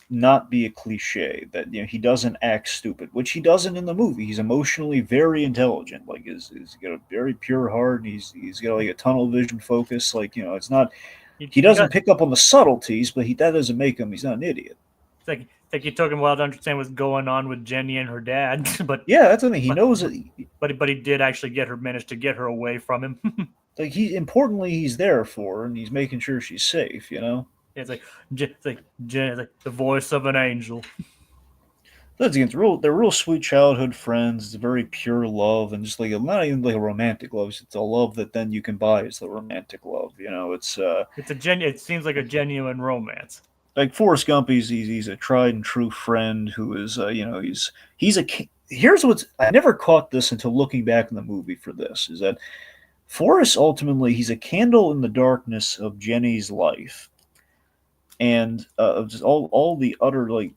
not be a cliche, that he doesn't act stupid, which he doesn't in the movie. He's emotionally very intelligent, like he's got a very pure heart, and he's got like a tunnel vision focus, like it's not he doesn't pick up on the subtleties, but that doesn't make him, he's not an idiot. It's like it took him a while to understand what's going on with Jenny and her dad, but yeah, that's the thing. He knows it, but he did actually manage to get her away from him. Like he's there for her, and he's making sure she's safe. It's like the voice of an angel. That's again, they're real sweet childhood friends. It's a very pure love, and just like not even like a romantic love. It's a love that then you can buy. It's the romantic love. It seems like a genuine romance. Like Forrest Gump, he's a tried and true friend who is here's what's I never caught this until looking back in the movie for this is that Forrest ultimately he's a candle in the darkness of Jenny's life. and just all the utter like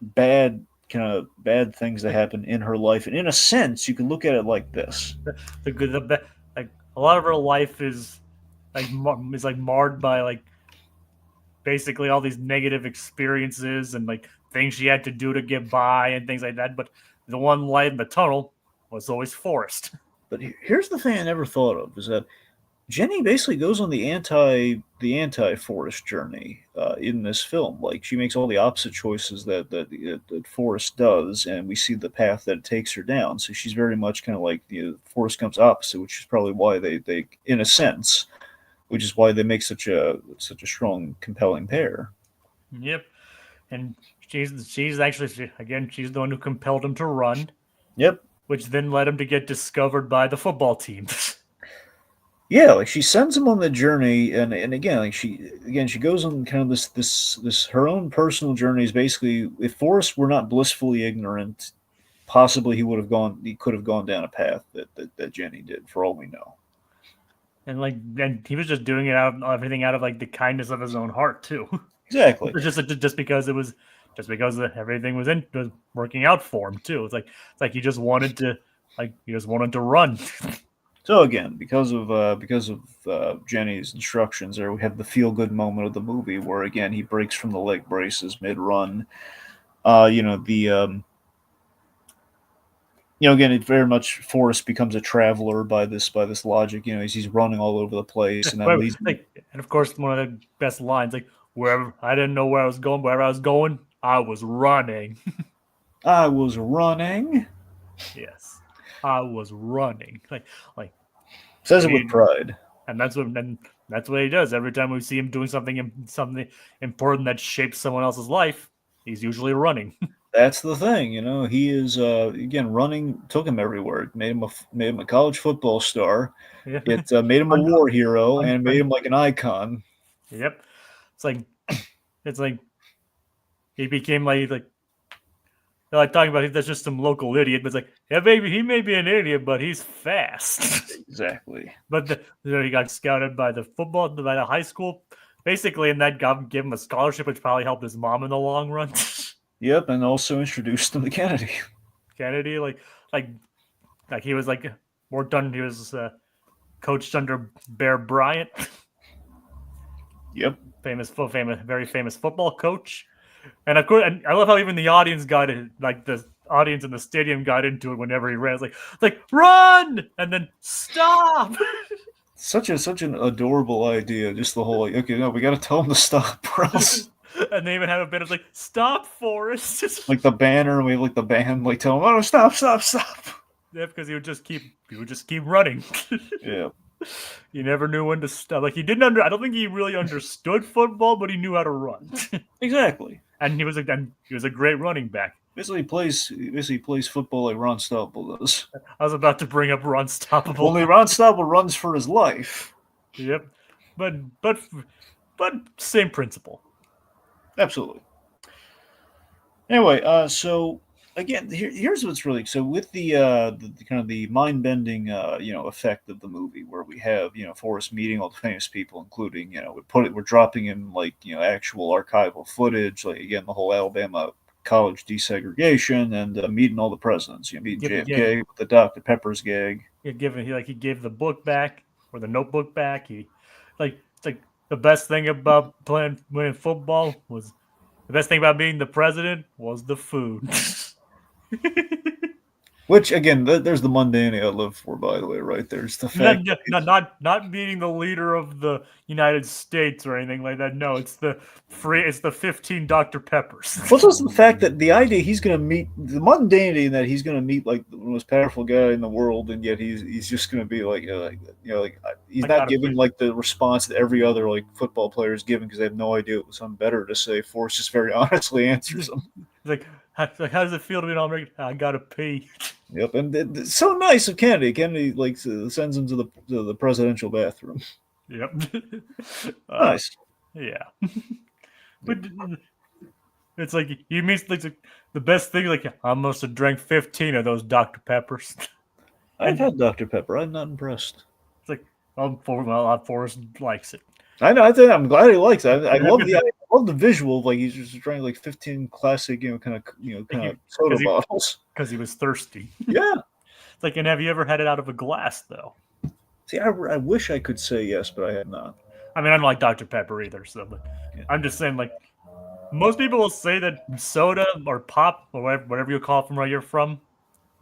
bad things that happen in her life. And in a sense, you can look at it like this. The good, like a lot of her life is like marred by like basically all these negative experiences and like things she had to do to get by and things like that. But the one light in the tunnel was always Forrest. But here's the thing I never thought of is that Jenny basically goes on the anti Forrest journey in this film. Like she makes all the opposite choices that Forrest does, and we see the path that it takes her down. So she's very much kind of like Forrest Gump's opposite, which is probably why they in a sense, which is why they make such a strong, compelling pair. Yep, and she's actually again she's the one who compelled him to run, Yep. which then led him to get discovered by the football team. Yeah, like she sends him on the journey, and again, like she goes on kind of this her own personal journey. Is basically, if Forrest were not blissfully ignorant, possibly he could have gone down a path that Jenny did, for all we know. And he was just doing it out of everything out of like the kindness of his own heart too. Exactly. just because it was just because everything was working out for him too. It's like he just wanted to run. So again, because of Jenny's instructions, there we have the feel good moment of the movie where again he breaks from the leg braces mid run. You know the again, it very much Forrest becomes a traveler by this logic. He's running all over the place, and that leads him. And of course, one of the best lines, like wherever I didn't know where I was going, wherever I was going, I was running. I was running. Yes, I was running. Like Says it with pride. and that's what he does every time we see him doing something important that shapes someone else's life. He's usually running. That's the thing, He is again running. Took him everywhere. It made him a college football star. Yeah. It made him a war hero and made him like an icon. Yep. It's like it's like he became like they're like talking about that's just some local idiot, but it's like, yeah, maybe he may be an idiot, but he's fast. Exactly. But he got scouted by the high school, basically, and that gave him a scholarship, which probably helped his mom in the long run. Yep, and also introduced him to Kennedy. Kennedy, like he was like worked on. He was coached under Bear Bryant. Yep. Very famous football coach. And of course, and I love how even the audience got it, like the audience in the stadium got into it whenever he ran. It's like run and then stop. Such an adorable idea. Just the whole okay, no, we got to tell him to stop, or else. And they even have a bit of like stop, Forrest. Like the banner, we have like the band, like tell him, oh, stop. Yeah, because he would just keep running. Yeah. You never knew when to stop. Like I don't think he really understood football, but he knew how to run. Exactly. And he was a great running back. Basically plays football like Ron Stoppel does. I was about to bring up Ron Stoppable. Only Ron Stoppel runs for his life. Yep. But same principle. Absolutely. Anyway, so again, here's what's really so with the kind of the mind bending effect of the movie, where we have Forrest meeting all the famous people, including we're dropping in like actual archival footage, like again the whole Alabama college desegregation and meeting all the presidents. Meeting JFK with the Dr. Pepper's gag. He gave the book back or the notebook back. It's like the best thing about winning football was the best thing about being the president was the food. Which again, there's the mundanity I live for. By the way, right there's the fact not being the leader of the United States or anything like that. No, it's the 15 Dr. Peppers. What's also the fact that the idea he's going to meet the mundanity in that he's going to meet like the most powerful guy in the world, and yet he's just going to be like he's not giving like the response that every other like football player is giving because they have no idea what something better to say. Forrest just very honestly answers them. Like, how does it feel to be an All-American? I gotta pee. Yep, and it's so nice of Kennedy. Kennedy like sends him to the presidential bathroom. Yep. Nice. Yeah. But it's like he means like the best thing. Like I must have drank 15 of those Dr. Peppers. I've had Dr. Pepper. I'm not impressed. It's like Forrest likes it. I know. I'm glad he likes it. I Yeah, love the visual of like he's just drinking like 15 classic, kind of soda bottles. because he was thirsty. Yeah. It's like, and have you ever had it out of a glass though? See, I wish I could say yes, but I have not. I mean, I don't like Dr. Pepper either, so but Yeah. I'm just saying, like, most people will say that soda or pop or whatever you call it from where you're from,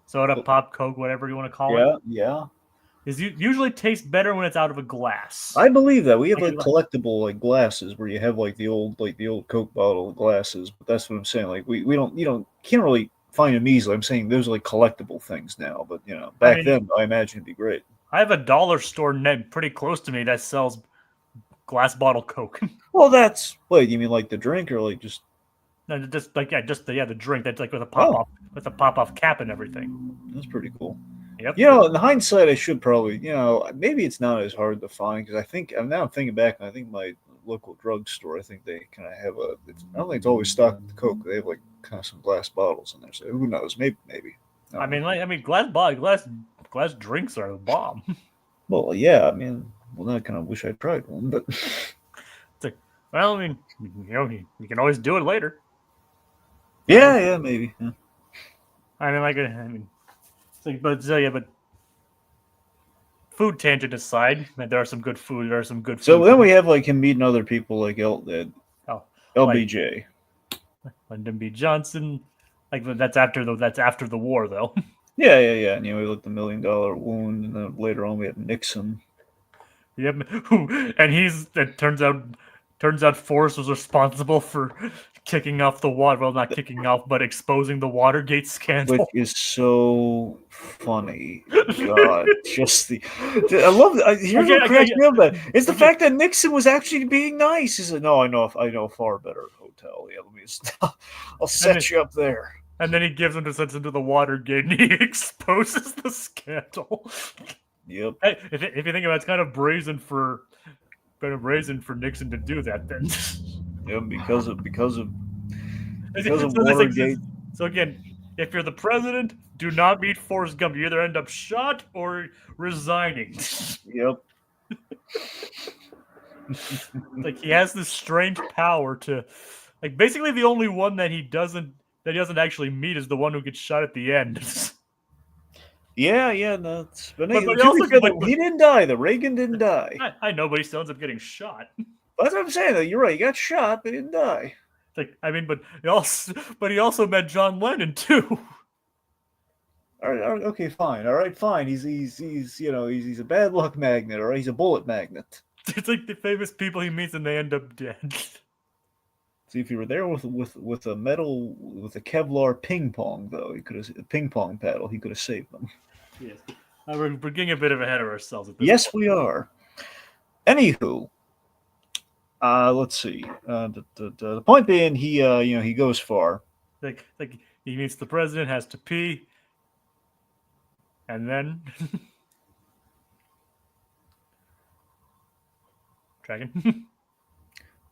soda, pop, Coke, whatever you want to call it, Yeah. is usually tastes better when it's out of a glass. I believe that we have Like, like collectible like glasses where you have like the old Coke bottle glasses, but that's what I'm saying. Like we don't can't really find them easily. I'm saying those are like collectible things now, but back then I imagine it'd be great. I have a dollar store pretty close to me that sells glass bottle Coke. Well, that's wait, you mean like the drink or like just No, just like the drink that's like with a pop off cap and everything. That's pretty cool. Yep. In hindsight, I should probably, maybe it's not as hard to find because now I'm thinking back, and I think my local drugstore, I think they kind of have I don't think it's always stocked with Coke. They have like kind of some glass bottles in there. So who knows? Maybe. I mean, glass drinks are a bomb. Well, yeah. I mean, I kind of wish I tried one, but it's like, well, I mean, you can always do it later. Yeah, maybe. Yeah. I mean, it's like, but food tangent aside, there are some good food. There are some good food. So then we have like him meeting other people like LBJ, Lyndon B. Johnson. Like that's after the war though. Yeah. And we looked the $1 million wound, and then later on we had Nixon. Yep, and it turns out Forrest was responsible for kicking off the water. Well, not kicking off, but exposing the Watergate scandal, which is so funny. God, I love it. Here's what cracks me up. It's the fact that Nixon was actually being nice. He said, "No, I know a far better hotel. Yeah, I'll set you up there." And then he gives him to send him to the Watergate, and he exposes the scandal. Yep. Hey, if you think about it, it's kind of brazen for Nixon to do that. Then. Yeah, because of Watergate. So again, if you're the president, do not meet Forrest Gump. You either end up shot or resigning. Yep. Like he has this strange power to, like, basically the only one that he doesn't actually meet is the one who gets shot at the end. Yeah, nuts. But he didn't die. The Reagan didn't die. I know, but he still ends up getting shot. That's what I'm saying. Though. You're right. He got shot, but he didn't die. Like, I mean, but he also met John Lennon too. All right, okay, fine. All right, fine. He's a bad luck magnet, or he's a bullet magnet. It's like the famous people he meets and they end up dead. See, if you were there with a Kevlar ping pong, though, he could have a ping pong paddle. He could have saved them. Yes, we're getting a bit ahead of ourselves at this Yes, point. we are. Anywho, let's see. The point being, he goes far. Like he meets the president, has to pee, and then Dragon.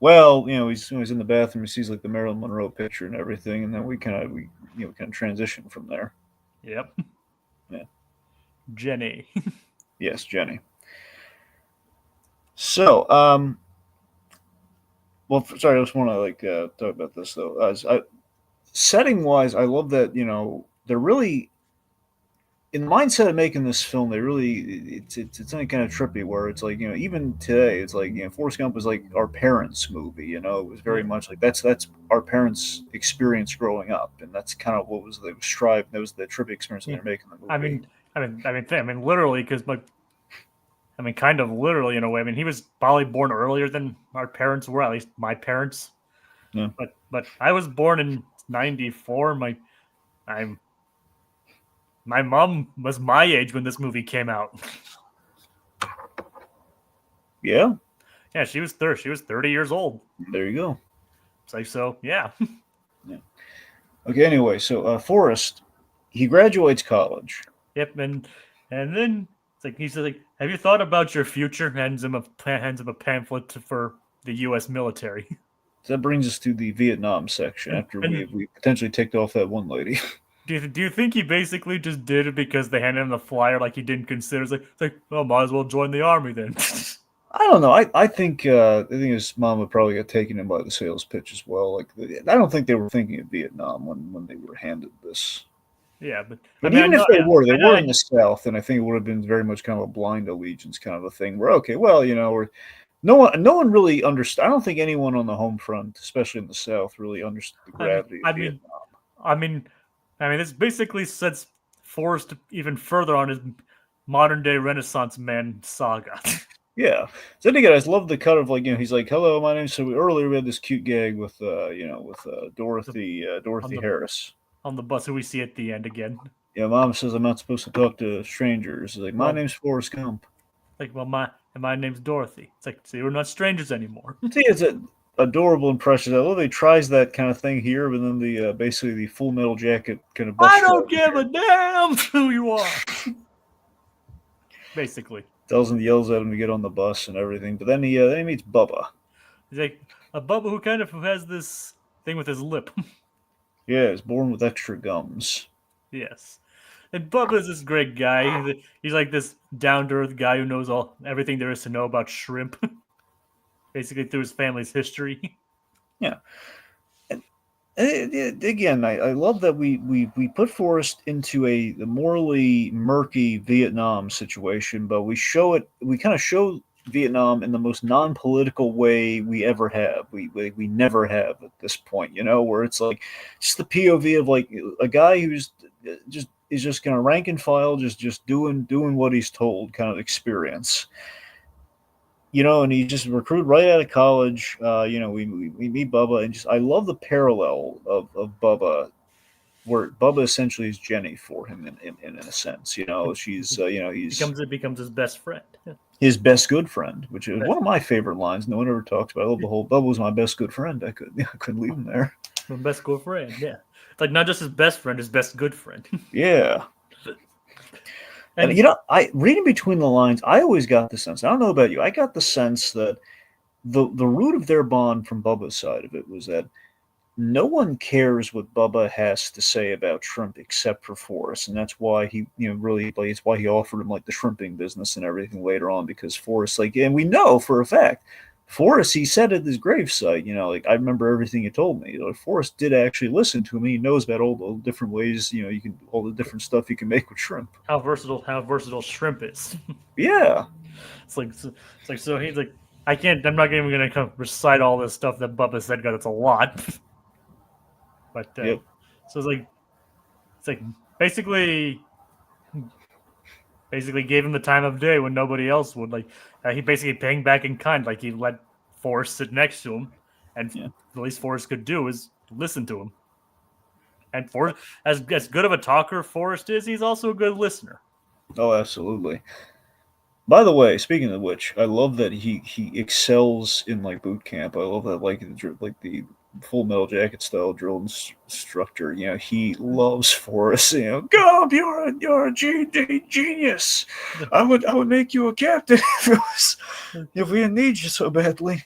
Well, he's in the bathroom. He sees like the Marilyn Monroe picture and everything, and then we kind of transition from there. Yep. Yeah. Jenny. Yes, Jenny. So, well, sorry, I just want to talk about this though. Setting wise, I love that they're really in the mindset of making this film. They really it's something kind of trippy where it's like even today it's like Forrest Gump was like our parents' movie. It was very much like that's our parents' experience growing up, and that's kind of what was the strive. That was the trippy experience they're making the movie. I mean, literally, because kind of literally in a way. I mean, he was probably born earlier than our parents were, at least my parents. Yeah. But I was born in '94. My mom was my age when this movie came out. Yeah. Yeah, she was 30 years old. There you go. It's like, so, yeah. Yeah. Okay. Anyway, so Forrest, he graduates college. Yep, and then it's like he says, like, have you thought about your future? Hands him a pamphlet for the U.S. military. So that brings us to the Vietnam section after we potentially ticked off that one lady. Do you think he basically just did it because they handed him the flyer, like he didn't consider? It's like, well, might as well join the army then. I don't know. I think his mom would probably get taken in by the sales pitch as well. Like I don't think they were thinking of Vietnam when they were handed this. Yeah, but I But mean, even if they were, they I know, were in the South, and I think it would have been very much kind of a blind allegiance kind of a thing. Where okay, well, or no one really understood. I don't think anyone on the home front, especially in the South, really understood the I mean, gravity I of mean, Vietnam. I mean, this basically sets Forrest even further on his modern day Renaissance man saga. Yeah. So then again, I just love the cut of like he's like, "Hello, my name's." So earlier we had this cute gag with on Dorothy the Harris. on the bus, who we see at the end again. Yeah, Mom says I'm not supposed to talk to strangers. He's like, "My Well, name's Forrest Gump." like, well, my name's Dorothy. It's like, so we're not strangers anymore. See, it's an adorable impression. I love he tries that kind of thing here, but then the basically the Full Metal Jacket kind of bus I don't driver give here a damn who you are. Basically, tells him, yells at him to get on the bus and everything. But then he meets Bubba. he's like a Bubba who has this thing with his lip. Yeah, he's born with extra gums. Yes. And Bubba is this great guy. He's like this down to earth guy who knows everything there is to know about shrimp, basically through his family's history. Yeah. Again, I love that we put Forrest into a morally murky Vietnam situation, but we kind of show Vietnam in the most non-political way we ever have. We never have at this point, where it's like just the POV of like a guy who's just is just kind of rank and file, just doing what he's told kind of experience. And he just recruited right out of college. We meet Bubba, and just I love the parallel of Bubba, where Bubba essentially is Jenny for him in a sense. She's he's Becomes his best friend. his best good friend, which is one of my favorite lines. No one ever talks about. I love the whole Bubba was my best good friend. I couldn't leave him there. My best good friend. Yeah, it's like not just his best friend, his best good friend. Yeah. And I reading between the lines, I always got the sense. I don't know about you. I got the sense that the root of their bond from Bubba's side of it was that no one cares what Bubba has to say about shrimp except for Forrest, and that's why he, really, like, it's why he offered him like the shrimping business and everything later on because Forrest, like, and we know for a fact, Forrest, he said at his gravesite, like, I remember everything you told me. Forrest did actually listen to me. He knows about all the different ways, you can all the different stuff you can make with shrimp. how versatile shrimp is. Yeah. It's like so he's like, I'm not even gonna come recite all this stuff that Bubba said because it's a lot. But Yep. so it's like basically gave him the time of day when nobody else would. Like he basically paying back in kind. Like he let Forrest sit next to him, and Yeah. the least Forrest could do is listen to him. And Forrest, as good of a talker Forrest is, he's also a good listener. Oh, absolutely. By the way, speaking of which, I love that he excels in like boot camp. I love that like the Full Metal Jacket style drill instructor. He loves Forrest. Gump, you're a genius. I would make you a captain if we didn't need you so badly.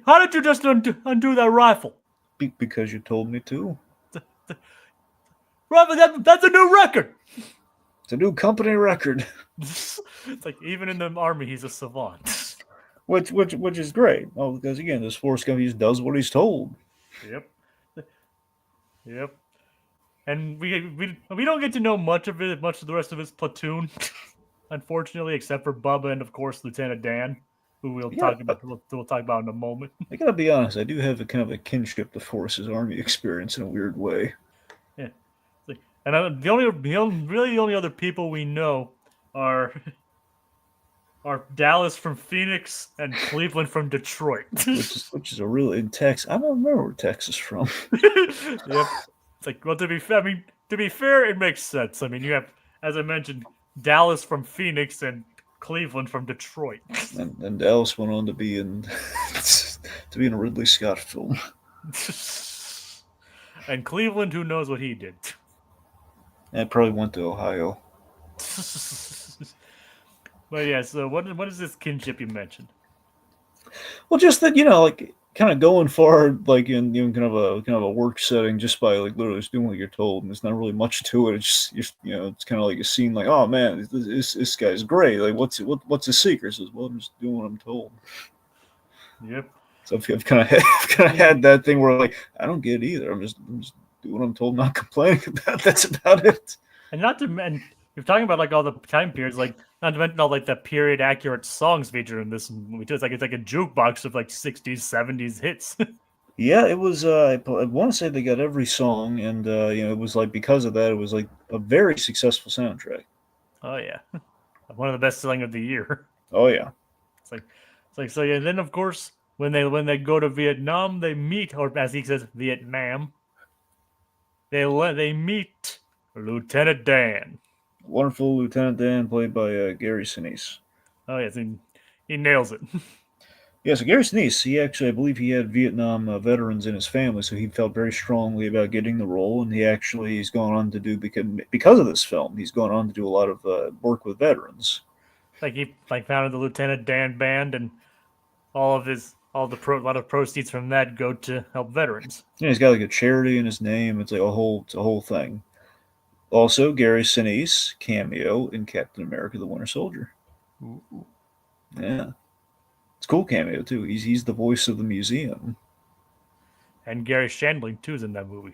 How did you just undo that rifle? Because you told me to. Rifle, that's a new record. It's a new company record. It's like even in the army, he's a savant. Which is great. Oh, because again, this Forrest Gump, he just does what he's told. Yep. And we don't get to know much of the rest of his platoon, unfortunately, except for Bubba and of course Lieutenant Dan, who we'll talk about in a moment. I gotta be honest, I do have a kind of a kinship to Forrest's army experience in a weird way. Yeah. And the only other people we know are Dallas from Phoenix and Cleveland from Detroit. which is a really in Texas. I don't remember where Texas from. Yep. It's like, well, to be fair, it makes sense. I mean, you have, as I mentioned, Dallas from Phoenix and Cleveland from Detroit. And Dallas went on to be in a Ridley Scott film. And Cleveland, who knows what he did? And probably went to Ohio. But yeah, so what is this kinship you mentioned? Well, just that like kind of going far, like in kind of a work setting, just by like literally just doing what you're told, and there's not really much to it. It's just it's kind of like a scene, like, oh man, this guy's great. Like, what's his secret? He says, well, I'm just doing what I'm told. Yep. So I've kind of I've kind of had that thing where like I don't get it either. I'm just doing what I'm told, not complaining about. That's about it. And not to and you're talking about like all the time periods, like not to mention all like the period accurate songs featured in this movie too. It's like a jukebox of like 60s, 70s hits. Yeah, it was. I want to say they got every song, and it was like because of that, it was like a very successful soundtrack. Oh yeah, one of the best selling of the year. Oh yeah, It's like so yeah. Then of course when they go to Vietnam, they meet, or as he says, Vietnam. They meet Lieutenant Dan. wonderful Lieutenant Dan, played by Gary Sinise. Oh yes, he nails it. Yeah, so Gary Sinise, he actually, I believe, he had Vietnam veterans in his family, so he felt very strongly about getting the role, and he's gone on to do because of this film, he's gone on to do a lot of work with veterans. Like he like founded the Lieutenant Dan band, and a lot of proceeds from that go to help veterans. Yeah, he's got like a charity in his name. It's like it's a whole thing. Also, Gary Sinise cameo in Captain America: The Winter Soldier. Ooh. Yeah, it's a cool cameo too. He's the voice of the museum. And Gary Shandling too is in that movie.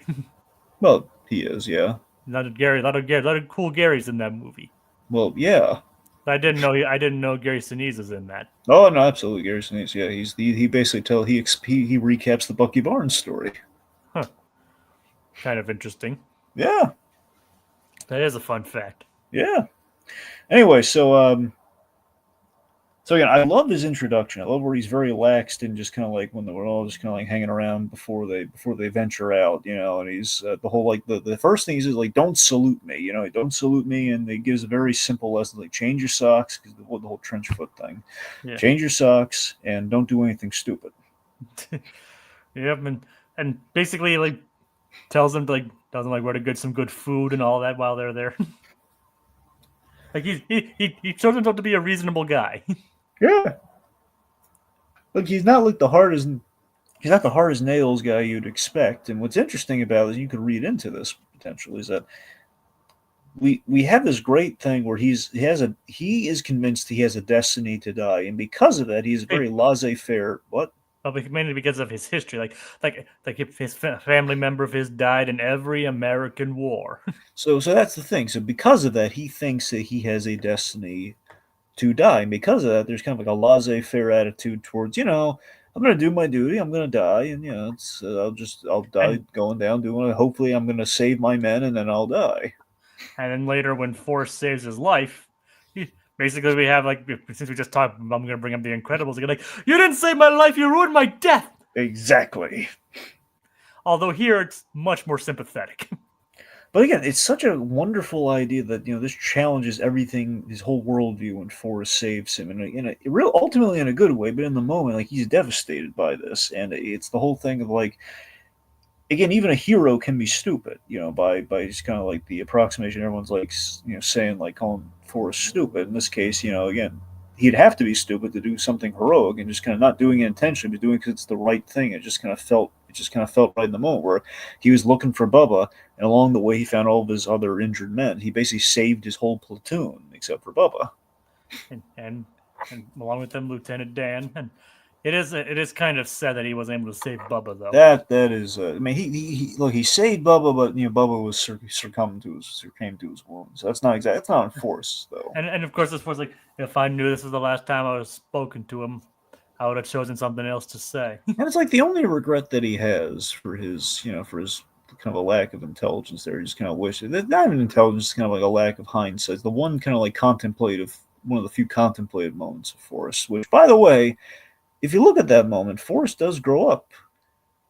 Well, he is, yeah. A lot of cool Garys in that movie. Well, yeah. I didn't know Gary Sinise is in that. Oh no, absolutely, Gary Sinise. Yeah, he basically he recaps the Bucky Barnes story. Huh. Kind of interesting. Yeah, That is a fun fact. yeah. Anyway, so again, I love his introduction. I love where he's very laxed and just kind of like when we're all just kind of like hanging around before they venture out, and he's the whole like the first thing he says like don't salute me, don't salute me, and he gives a very simple lesson like change your socks because the whole trench foot thing, Yeah. change your socks and don't do anything stupid. Yep, and basically like tells them like where to get some good food and all that while they're there. Like he shows himself to be a reasonable guy. Yeah, look, he's not like the hard as he's not the hard as nails guy you'd expect. And what's interesting about it, you could read into this potentially, is that we have this great thing where he is convinced he has a destiny to die, and because of that, he's very laissez-faire. What? Mainly because of his history, like if his family member of his died in every American war. So that's the thing. So because of that, he thinks that he has a destiny to die, and because of that, there's kind of like a laissez-faire attitude towards I'm going to do my duty. I'm going to die, and it's I'll die and going down doing it. Hopefully, I'm going to save my men, and then I'll die. and then later when Forrest saves his life, basically we have like since we just talked, I'm gonna bring up the Incredibles again. Like you didn't save my life, you ruined my death. Exactly. Although here it's much more sympathetic. But again, it's such a wonderful idea that this challenges everything, his whole worldview, when Forrest saves him, and ultimately in a good way. But in the moment, like he's devastated by this, and it's the whole thing of like, again, even a hero can be stupid, by just kind of like the approximation. Everyone's like, saying like calling Forrest stupid. In this case, again, he'd have to be stupid to do something heroic, and just kind of not doing it intentionally, but doing it because it's the right thing. It just kind of felt right in the moment where he was looking for Bubba, and along the way he found all of his other injured men. He basically saved his whole platoon except for Bubba. And along with them, Lieutenant Dan. And it is kind of sad that he wasn't able to save Bubba though. That is, I mean, he saved Bubba, but Bubba was succumbed to his wounds. So that's not enforced though. And of course, this was like if I knew this was the last time I was spoken to him, I would have chosen something else to say. And it's like the only regret that he has for his kind of a lack of intelligence there. He just kind of wishes that not even intelligence, kind of like a lack of hindsight. The one kind of like one of the few contemplative moments of Forrest. Which, by the way, if you look at that moment, Forrest does grow up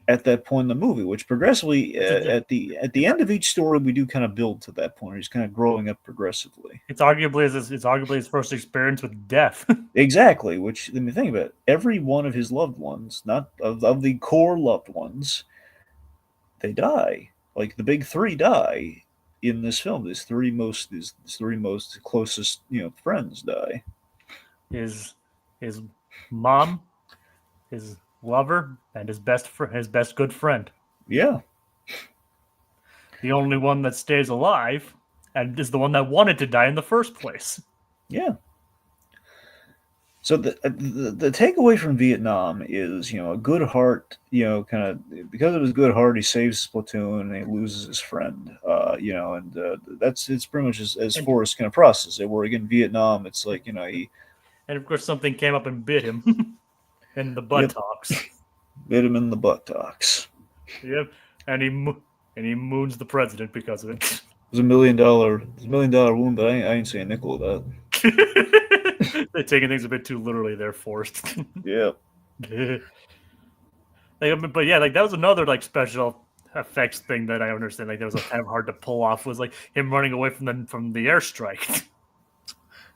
at that point in the movie, which progressively at the end of each story we do kind of build to that point. He's kind of growing up progressively. It's arguably his first experience with death. Exactly. Which, let me think about it. Every one of his loved ones, not of the core loved ones, they die. Like the big three die in this film. These three most closest friends die. his his mom, his lover, and his best good friend. Yeah, The only one that stays alive, and is the one that wanted to die in the first place. yeah. So the takeaway from Vietnam is, a good heart, kind of because of his good heart, he saves his platoon and he loses his friend. And that's it's pretty much as And Forrest kind of process it. Where again, Vietnam, it's like he and of course something came up and bit him in the yep buttocks. bit him in the buttocks. Yep, and he moons the president because of it. It was $1 million wound, but I ain't saying a nickel of that. They're taking things a bit too literally there, Forrest. Yeah, But yeah, like that was another like special effects thing that I understand. Like that was like, kind of hard to pull off. Was like him running away from the airstrike.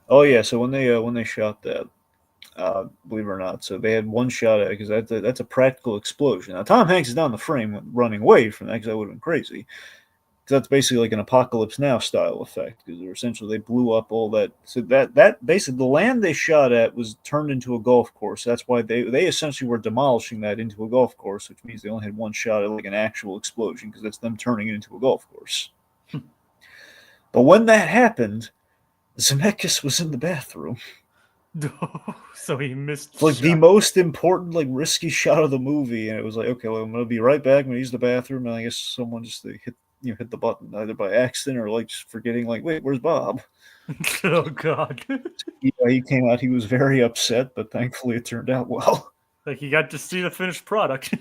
oh yeah. So when they shot that, believe it or not, so they had one shot at it because that's a practical explosion. Now Tom Hanks is not in the frame running away from that because that would have been crazy. Because that's basically like an Apocalypse Now style effect. Because essentially they blew up all that. So that basically the land they shot at was turned into a golf course. That's why they essentially were demolishing that into a golf course, which means they only had one shot at like an actual explosion because that's them turning it into a golf course. But when that happened, Zemeckis was in the bathroom. So he missed It's like the most important, like risky shot of the movie, and it was like, okay, well, I'm gonna be right back. I'm gonna use the bathroom, and I guess someone just hit the button either by accident or like just forgetting, like, wait, where's Bob? Oh God! He came out. He was very upset, but thankfully it turned out well. Like he got to see the finished product.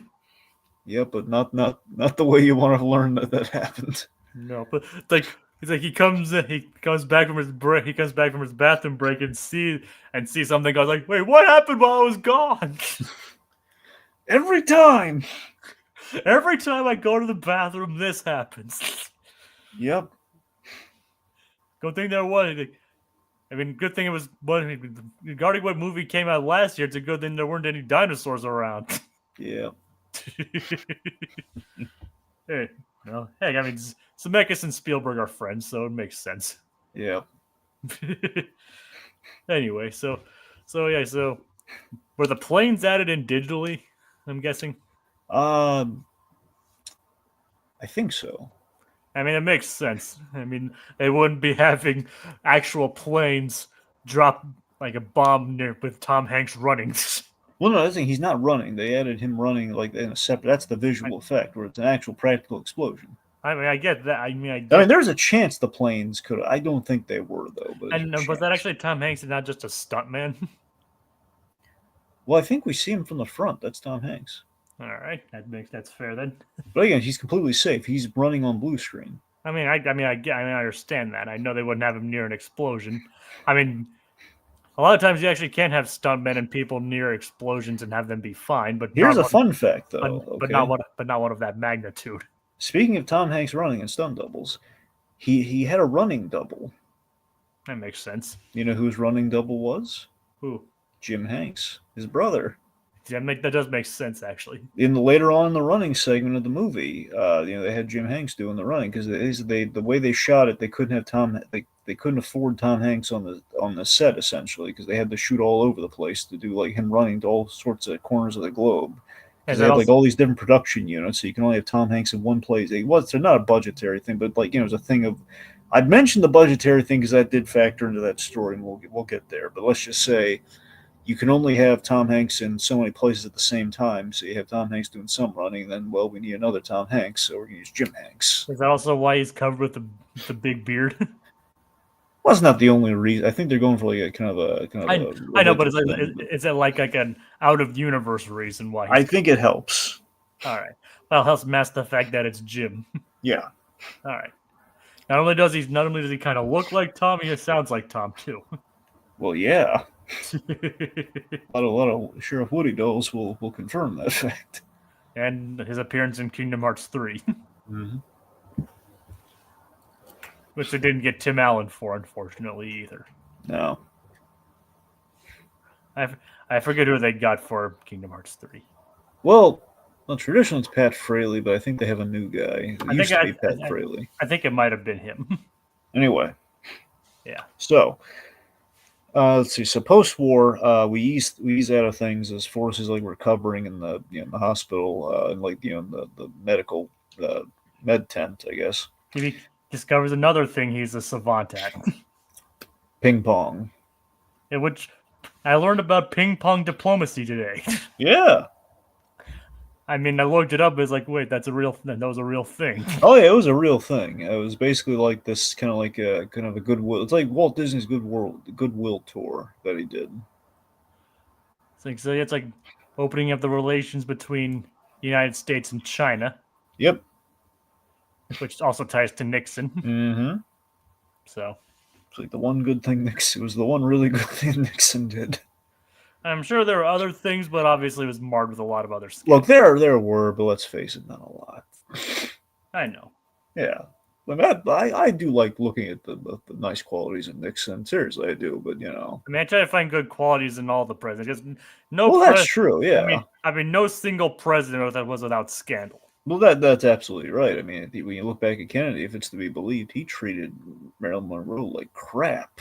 Yeah, but not the way you want to learn that happened. No, but like it's like he comes back from his break. He comes back from his bathroom break and see something. I was like, wait, what happened while I was gone? Every time. Every time I go to the bathroom, this happens. Yep. Good thing there was. I mean, good thing it was. But regarding what movie came out last year, it's a good thing there weren't any dinosaurs around. Yeah. Hey, well, heck, I mean, Zemeckis and Spielberg are friends, so it makes sense. Yeah. Anyway, so were the planes added in digitally? I'm guessing. Um, I think so. I mean, it makes sense. I mean, they wouldn't be having actual planes drop like a bomb near with Tom Hanks running. Well, no, I think he's not running. They added him running like in a separate. That's the visual effect, where it's an actual practical explosion. I mean, I get that. I mean, there's a chance the planes could. I don't think they were though. But and was that actually Tom Hanks and not just a stuntman? Well, I think we see him from the front. That's Tom Hanks. All right, that's fair then. But again, he's completely safe. He's running on blue screen. I mean, I understand that. I know they wouldn't have him near an explosion. I mean, a lot of times you actually can't have stuntmen and people near explosions and have them be fine. But here's a fun fact, though. But not one of that magnitude. Speaking of Tom Hanks running in stunt doubles, he had a running double. That makes sense. You know whose running double was? Who? Jim Hanks, his brother. That does make sense, actually. Later on in the running segment of the movie, they had Jim Hanks doing the running because the way they shot it, they couldn't have they couldn't afford Tom Hanks on the set essentially because they had to shoot all over the place to do like him running to all sorts of corners of the globe. Because they had like all these different production units, so you can only have Tom Hanks in one place. It's not a budgetary thing, but like it was a thing of. I'd mentioned the budgetary thing because that did factor into that story, and we'll get there. But let's just say. You can only have Tom Hanks in so many places at the same time. So you have Tom Hanks doing some running, then we need another Tom Hanks, so we're gonna use Jim Hanks. Is that also why he's covered with the big beard? Well, that's not the only reason. I think they're going for like a kind of a. I know, but is it like an out of universe reason why? I think it helps. All right. Well, it helps mask the fact that it's Jim. Yeah. All right. Not only does he kind of look like Tom, he sounds like Tom too. Well, yeah. a lot of Sheriff Woody dolls will confirm that fact. And his appearance in Kingdom Hearts 3. Mm-hmm. Which they didn't get Tim Allen for, unfortunately, either. No. I forget who they got for Kingdom Hearts 3. Well, traditionally it's Pat Fraley, but I think they have a new guy. It used to be Pat Fraley. I think it might have been him. Anyway. Yeah. So, Let's see. So post-war, we ease out of things as Forrest is like recovering in the the hospital, and like the medical uh, med tent, I guess. He discovers another thing he's a savant at, Ping pong. in which I learned about ping pong diplomacy today. Yeah. I mean, I looked it up. It's like, wait, that was a real thing. Oh yeah, it was a real thing. It was basically like this kind of like a goodwill. It's like Walt Disney's goodwill tour that he did. It's like opening up the relations between the United States and China, Yep. which also ties to Nixon. Mm-hmm. So It's like the one good thing Nixon. It was the one really good thing Nixon did. I'm sure there were other things, but obviously it was marred with a lot of other skills. Look, there were, but let's face it, not a lot. I know. Yeah. I mean, I do like looking at the nice qualities in Nixon. Seriously, I do. But I mean, I try to find good qualities in all the presidents. Just no well, that's true. Yeah. I mean, no single president that was without scandal. Well, that's absolutely right. I mean, when you look back at Kennedy, if it's to be believed, he treated Marilyn Monroe like crap.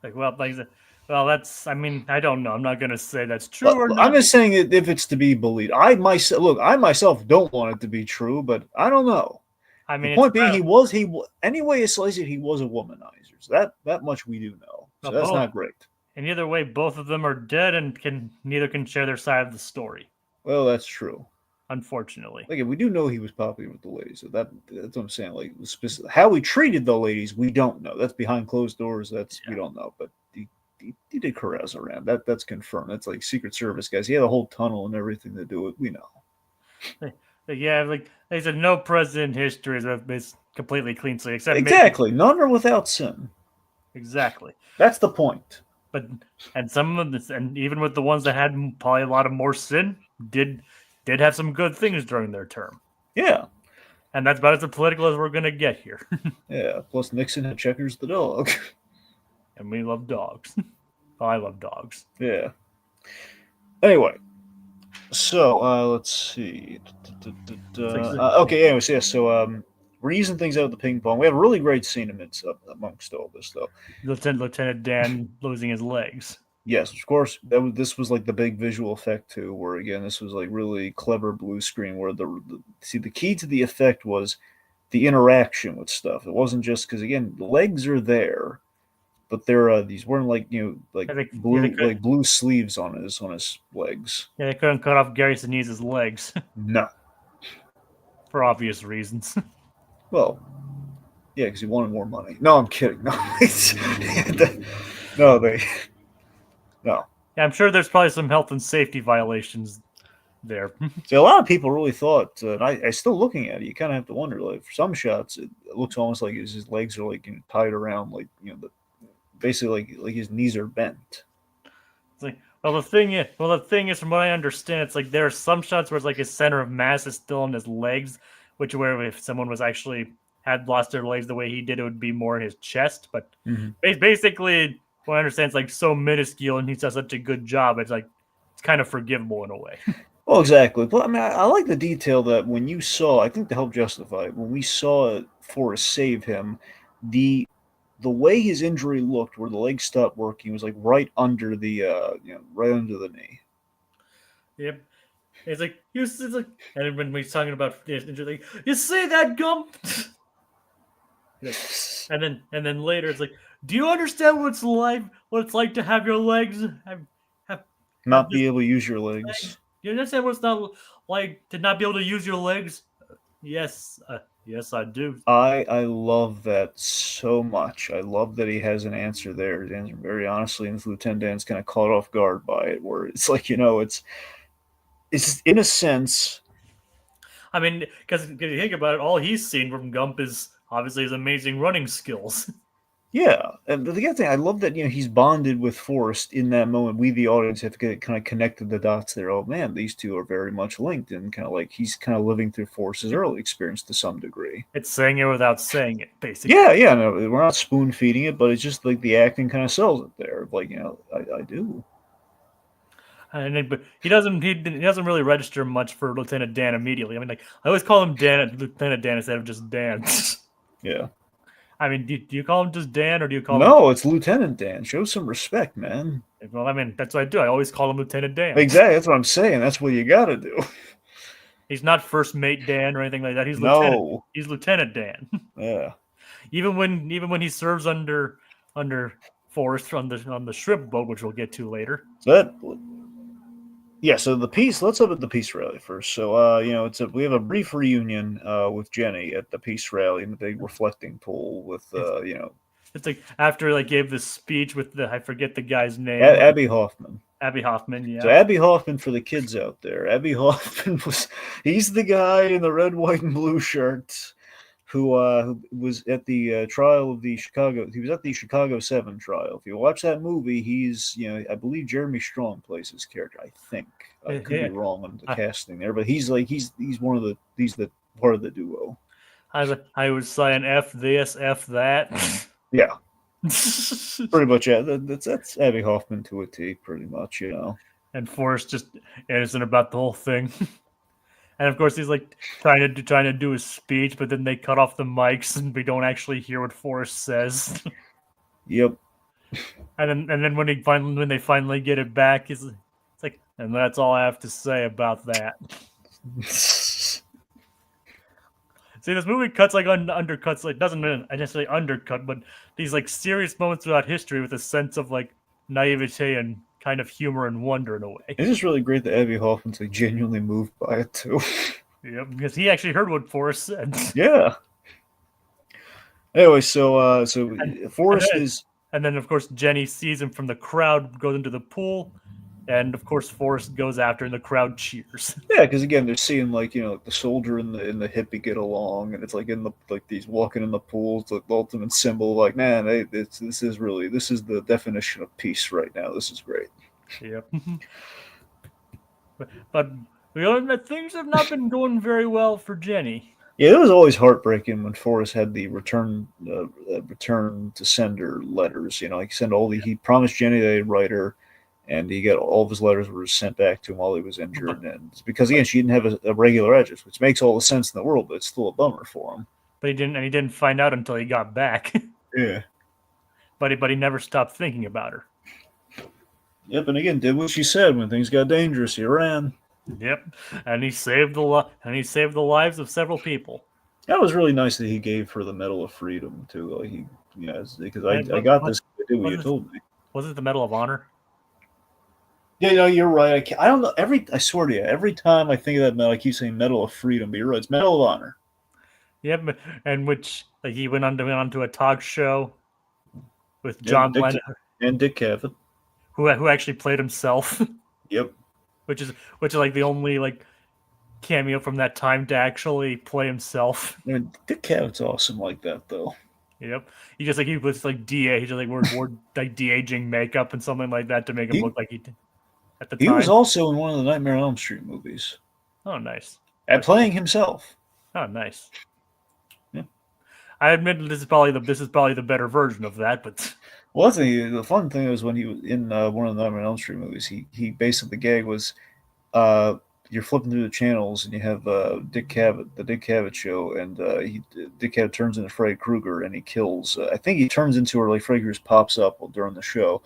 That's. I mean, I don't know. I'm not gonna say that's true or not. I'm just saying that if it's to be believed, I myself don't want it to be true, but I don't know. I mean, the point being, anyway you slice it, he was a womanizer. So that much we do know. So that's not great. And either way, both of them are dead and neither can share their side of the story. Well, that's true. Unfortunately, like we do know he was popular with the ladies. So that's what I'm saying. Like how he treated the ladies, we don't know. That's behind closed doors. We don't know. But he did carouse around. That's confirmed. That's like Secret Service guys. He had a whole tunnel and everything to do it. We know. Yeah, like they said, no president in history is completely clean slate, except exactly none are without sin. Exactly. That's the point. And some of this, and even with the ones that had probably a lot of more sin, did have some good things during their term. Yeah. And that's about as political as we're gonna get here. Yeah. Plus Nixon had Checkers the dog. And we love dogs. Well, I love dogs. Yeah. Anyway, so let's see. Okay. Anyways, yeah. So we're using things out of the ping pong. We have a really great scene amongst all this, though. Lieutenant Dan losing his legs. Yes, of course. This was like the big visual effect too. Where again, this was like really clever blue screen. Where the key to the effect was the interaction with stuff. It wasn't just because again, the legs are there. But these weren't like blue sleeves on his legs. Yeah, they couldn't cut off Gary Sinise's legs. No, for obvious reasons. Well, yeah, because he wanted more money. No, I'm kidding. No, no. Yeah, I'm sure there's probably some health and safety violations there. See, a lot of people really thought, and I still looking at it, you kind of have to wonder. Like for some shots, it looks almost like his legs are like tied around, like basically like his knees are bent. It's like, the thing is, from what I understand, it's like there are some shots where it's like his center of mass is still in his legs, where if someone was actually had lost their legs the way he did, it would be more in his chest. But basically, what I understand, it's like so minuscule, and he does such a good job. It's like it's kind of forgivable in a way. Well, exactly. But I mean, I like the detail that when you saw, I think to help justify it, when we saw Forrest save him, the way his injury looked, where the leg stopped working, was like right under the right under the knee. Yep. It's like and when he's talking about injury, like, you see that, Gump? and then later it's like, do you understand what it's like to have your legs not be able to use your legs? Do you understand what it's not like to not be able to use your legs? Yes, yes, I do. I love that so much. I love that he has an answer there. His answer, very honestly, and Lieutenant Dan's kind of caught off guard by it, where it's like it's in a sense. I mean, because if you think about it, all he's seen from Gump is obviously his amazing running skills. Yeah, and the other thing, I love that he's bonded with Forrest in that moment. We, the audience, have to get kind of connected the dots there. Oh man, these two are very much linked, and kind of like he's kind of living through Forrest's early experience to some degree. It's saying it without saying it, basically. Yeah, no, we're not spoon feeding it, but it's just like the acting kind of sells it there. Like I do. But he doesn't really register much for Lieutenant Dan immediately. I mean, like I always call him Lieutenant Dan instead of just Dan. Yeah. I mean, do you call him just Dan, or do you call him? No, it's Lieutenant Dan. Show some respect, man. Well, I mean, that's what I do. I always call him Lieutenant Dan. Exactly. That's what I'm saying. That's what you got to do. He's not First Mate Dan or anything like that. He's Lieutenant. No. He's Lieutenant Dan. Yeah. even when he serves under Forrest on the shrimp boat, which we'll get to later. So that. Yeah, so the peace. Let's look at the peace rally first. So, we have a brief reunion with Jenny at the peace rally in the big reflecting pool with, It's like after like gave this speech with the I forget the guy's name. Abby Hoffman. Abby Hoffman, yeah. So Abby Hoffman, for the kids out there, Abby Hoffman he's the guy in the red, white, and blue shirt who was at the trial of the Chicago. He was at the Chicago 7 trial. If you watch that movie, he's, I believe Jeremy Strong plays his character. I think I could be wrong on the casting there, but he's one of he's the part of the duo. I was saying F this, F that. Yeah. Pretty much, yeah. That's Abby Hoffman to a T, pretty much, And Forrest just innocent about the whole thing. And of course, he's like trying to do his speech, but then they cut off the mics, and we don't actually hear what Forrest says. Yep. And then when they finally get it back, it's like, and that's all I have to say about that. See, this movie cuts like undercuts, like doesn't necessarily undercut, but these like serious moments throughout history with a sense of like naivete and kind of humor and wonder in a way. It's just really great that Abby Hoffman's like genuinely moved by it too. Yeah, because he actually heard what Forrest said. Yeah. Anyway, so Forrest is, and then of course Jenny sees him from the crowd, goes into the pool, and of course Forrest goes after, and the crowd cheers. Yeah, because again, they're seeing like the soldier and the hippie get along, and it's like in the these walking in the pool, it's like the ultimate symbol. Like, man, this is the definition of peace right now. This is great. Yep. but we learned that things have not been going very well for Jenny. Yeah, it was always heartbreaking when Forrest had the return to sender letters. He promised Jenny that he'd write her, and he got all of his letters were sent back to him while he was injured. And it's because again, she didn't have a regular address, which makes all the sense in the world, but it's still a bummer for him. But he didn't find out until he got back. Yeah. But he never stopped thinking about her. Yep, and again, did what she said when things got dangerous. He ran. Yep, and he saved the lives of several people. That was really nice that he gave her the Medal of Freedom too. Because I got this to do what you told me. Was it the Medal of Honor? Yeah, you're right. I don't know. I swear to you, every time I think of that medal, I keep saying Medal of Freedom, but you're right. It's Medal of Honor. Yep, and which he went on to a talk show with John Lennon and Dick Cavett, who actually played himself. Yep. Which is like the only like cameo from that time to actually play himself. I mean, Dick Cavett's awesome like that though. Yep. He was like DA. He just like wore like de-aging makeup and something like that to make him look like he did at the time. He was also in one of the Nightmare on Elm Street movies. Oh, nice. At playing himself. Oh, nice. Yeah. I admit this is probably the better version of that, but well, the fun thing was when he was in one of the Nightmare on Elm Street movies, he basically the gag was you're flipping through the channels and you have Dick Cavett, the Dick Cavett show, and Dick Cavett turns into Freddy Krueger and he kills. I think he turns into her like Freddy Krueger pops up during the show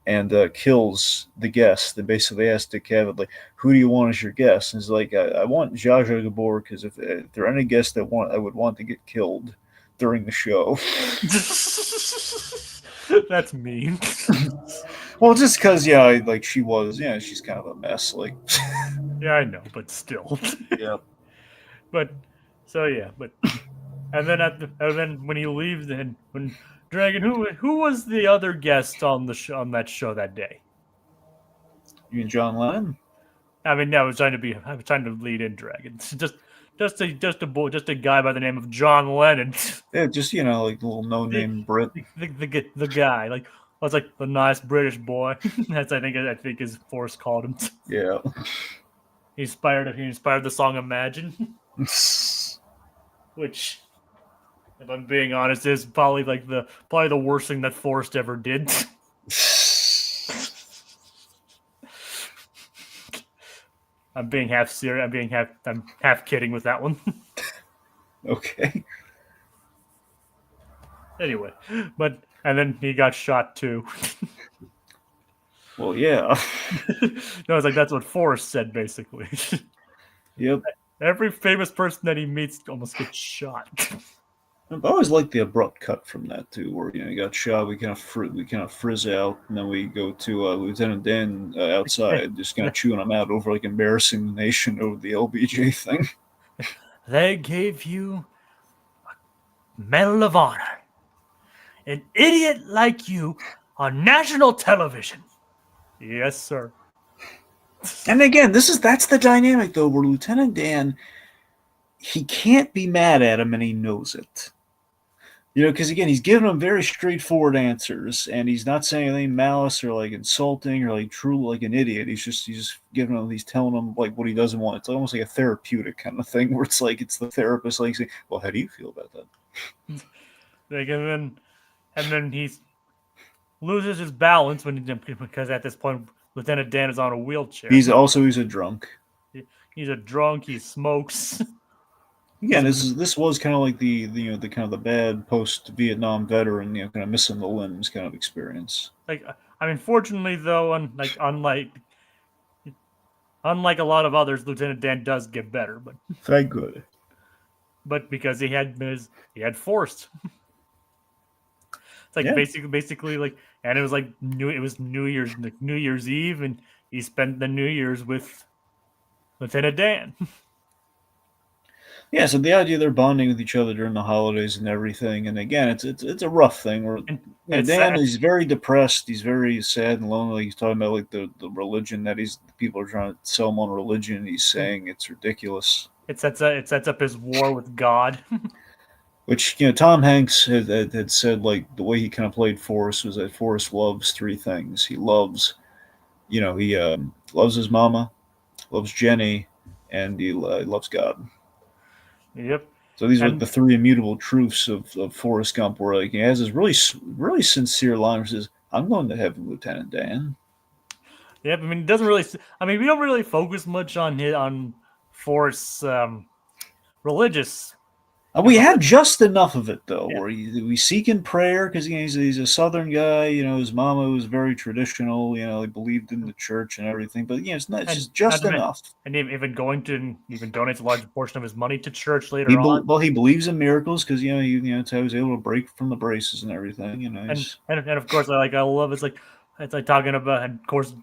and kills the guest. And basically asked Dick Cavett like, "Who do you want as your guest?" And he's like, "I want Zsa Zsa Gabor because if there are any guests that I would want to get killed during the show." That's mean. Well, just because, she was, she's kind of a mess. Like, yeah, I know, but still. Yeah. But and then when he leaves, and when Dragon, who was the other guest on that show that day? You mean John Lennon? I mean, I was trying to lead in Dragon. Just a guy by the name of John Lennon. Yeah, just like a little no-name Brit. The guy, like was like the nice British boy. That's I think as Forrest called him. Yeah. He inspired the song Imagine, which, if I'm being honest, is probably the worst thing that Forrest ever did. I'm being half serious. I'm half kidding with that one. Okay. Anyway, and then he got shot too. Well, yeah. No, it's like that's what Forrest said basically. Yep. Every famous person that he meets almost gets shot. I've always liked the abrupt cut from that too, where he got shot. We kind of frizz out, and then we go to Lieutenant Dan outside, just kind of chewing him out over embarrassing the nation over the LBJ thing. They gave you a Medal of Honor. An idiot like you on national television. Yes, sir. And again, that's the dynamic though, where Lieutenant Dan, he can't be mad at him, and he knows it. Because again, he's giving them very straightforward answers, and he's not saying anything malice or insulting or true an idiot. He's just giving them, he's telling them what he doesn't want. It's almost like a therapeutic kind of thing, where it's the therapist saying, "Well, how do you feel about that?" And then he loses his balance because at this point Lieutenant Dan is on a wheelchair. He's a drunk. He's a drunk. He smokes. Again, this was kind of like the kind of the bad post Vietnam veteran, kind of missing the limbs kind of experience. Fortunately though, unlike a lot of others, Lieutenant Dan does get better, but thank good. But because he had Forrest. It's basically and it was New Year's Eve, and he spent the New Year's with Lieutenant Dan. Yeah, so the idea they're bonding with each other during the holidays and everything, and again, it's a rough thing. Where Dan is very depressed, he's very sad and lonely. He's talking about the religion that people are trying to sell him on religion. He's saying it's ridiculous. It sets up his war with God. Which Tom Hanks had said the way he kind of played Forrest was that Forrest loves three things. He loves, he loves his mama, loves Jenny, and he loves God. Yep. So these are the three immutable truths of Forrest Gump, where he has this really sincere line where he says, "I'm going to heaven, Lieutenant Dan." Yep. It doesn't really. We don't really focus much on Forrest's religious. We have just enough of it though, where we seek in prayer because he's a Southern guy. His mama was very traditional. He believed in the church and everything. But it's not just enough. And even donates a large portion of his money to church later on. Well, he believes in miracles because it's how he was able to break from the braces and everything. And of course, I love it's like talking about, and of course,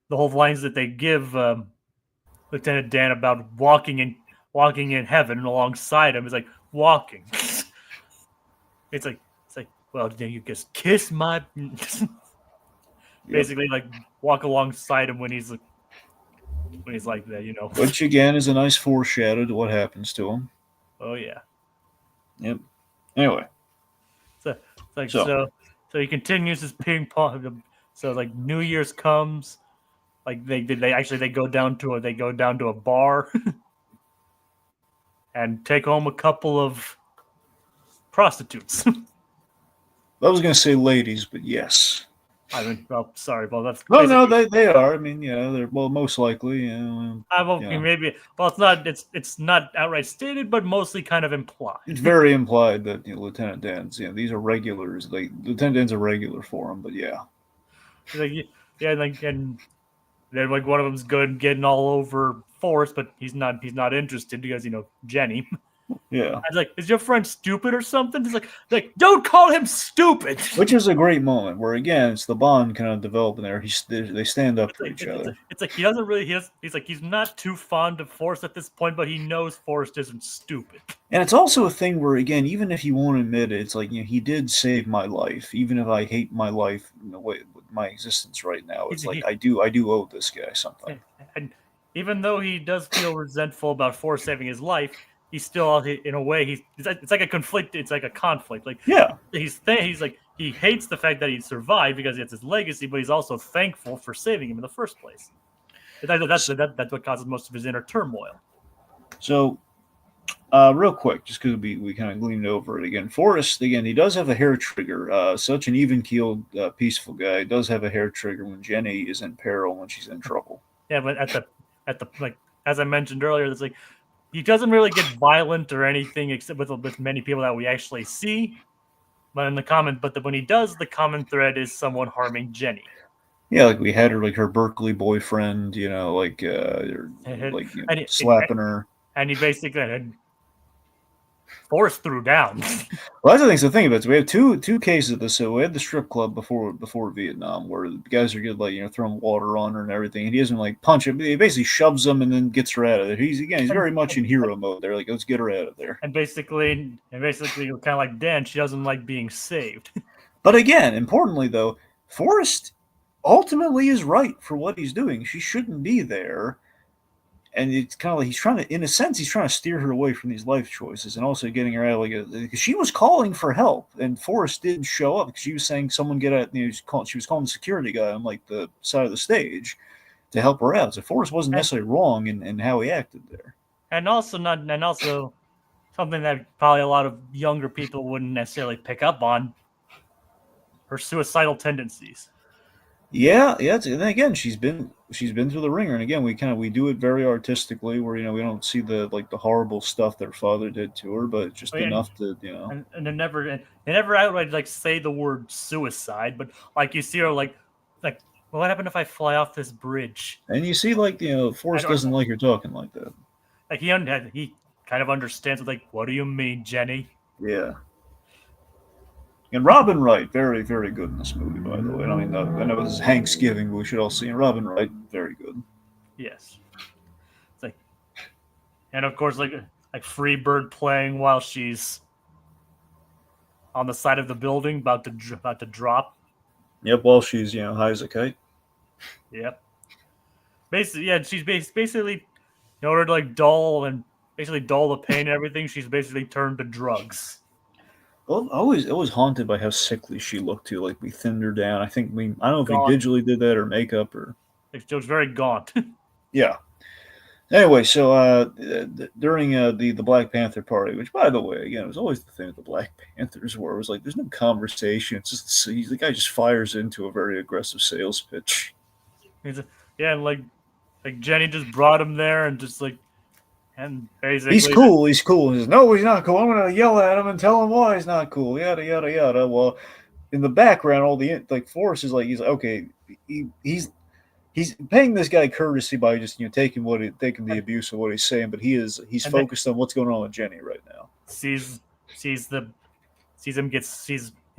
the whole lines that they give Lieutenant Dan about walking in heaven alongside him is like walking. It's like, well, you just kiss my basically walk alongside him when he's like that, Which again is a nice foreshadow to what happens to him. Oh yeah. Yep. Anyway. So he continues his ping pong. So New Year's comes, they go down to a bar and take home a couple of prostitutes. I was going to say ladies, but yes. Sorry, well, that's no, they are. They're most likely. Maybe. Well, it's not outright stated, but mostly kind of implied. It's very implied that Lieutenant Dan's. These are regulars. Lieutenant Dan's a regular for him, but yeah. And then one of them's good getting all over Forrest, but he's not interested because Jenny. Yeah. I was like, is your friend stupid or something? He's like, don't call him stupid. Which is a great moment where again it's the bond kind of developing there. They stand up for each other. It's like he doesn't really. He's not too fond of Forrest at this point, but he knows Forrest isn't stupid. And it's also a thing where again, even if he won't admit it, it's like he did save my life. Even if I hate my life, with my existence right now, it's I do owe this guy something. And even though he does feel resentful about Forrest saving his life, he's still, in a way, it's like a conflict. It's like a conflict. He hates the fact that he survived because it's his legacy, but he's also thankful for saving him in the first place. That's what causes most of his inner turmoil. So, real quick, just because we kind of gleaned over it again. Forrest, again, he does have a hair trigger. Such an even-keeled, peaceful guy. He does have a hair trigger when Jenny is in peril, when she's in trouble. Yeah, but at the as I mentioned earlier, it's he doesn't really get violent or anything except with many people that we actually see. when he does, the common thread is someone harming Jenny. Yeah, like we had her like her Berkeley boyfriend, And slapping her. he basically and Forrest threw down. Well, that's the thing. So think about it. So we have two cases of this. So we had the strip club before Vietnam, where the guys are good, like throwing water on her and everything. And he doesn't like punch her, but he basically shoves them and then gets her out of there. He's very much in hero mode. They're like, let's get her out of there. And basically, kind of like Dan, she doesn't like being saved. But again, importantly though, Forrest ultimately is right for what he's doing. She shouldn't be there. And it's kind of like he's trying to, in a sense, he's trying to steer her away from these life choices and also getting her out. Because she was calling for help, and Forrest didn't show up because she was saying, "Someone get out." She was calling the security guy on like the side of the stage to help her out. So Forrest wasn't necessarily wrong in how he acted there. And also something that probably a lot of younger people wouldn't necessarily pick up on: her suicidal tendencies. Yeah. And then again, she's been through the ringer, and again, we do it very artistically, where we don't see the horrible stuff that her father did to her, but just enough to And they never outright like say the word suicide, but like you see her like, well, what happened if I fly off this bridge? And you see Forrest doesn't like her talking like that. Like he kind of understands like, what do you mean, Jenny? Yeah. And Robin Wright, very, very good in this movie, by the way. I mean, I know this is Thanksgiving, but we should all see Robin Wright, very good. Yes. It's like, and of course, like Freebird playing while she's on the side of the building, about to drop. Yep, while she's high as a kite. Yep. Basically, yeah, she's basically in order to like dull the pain and everything. She's basically turned to drugs. Well, I was haunted by how sickly she looked too. Like we thinned her down. I don't know if Gaunt. we digitally did that or makeup or. She was very gaunt. Yeah. Anyway, so during the Black Panther party, which by the way, again, it was always the thing with the Black Panthers, where it was like there's no conversation. It's just the guy just fires into a very aggressive sales pitch. Yeah, and like Jenny just brought him there and just like. And basically, he's cool. He says, "No, he's not cool. I'm going to yell at him and tell him why he's not cool." Yada yada yada. Well, in the background, all the Forrest is like, he's like, okay. He's paying this guy courtesy by just taking the abuse of what he's saying, but he's focused on what's going on with Jenny right now. Sees him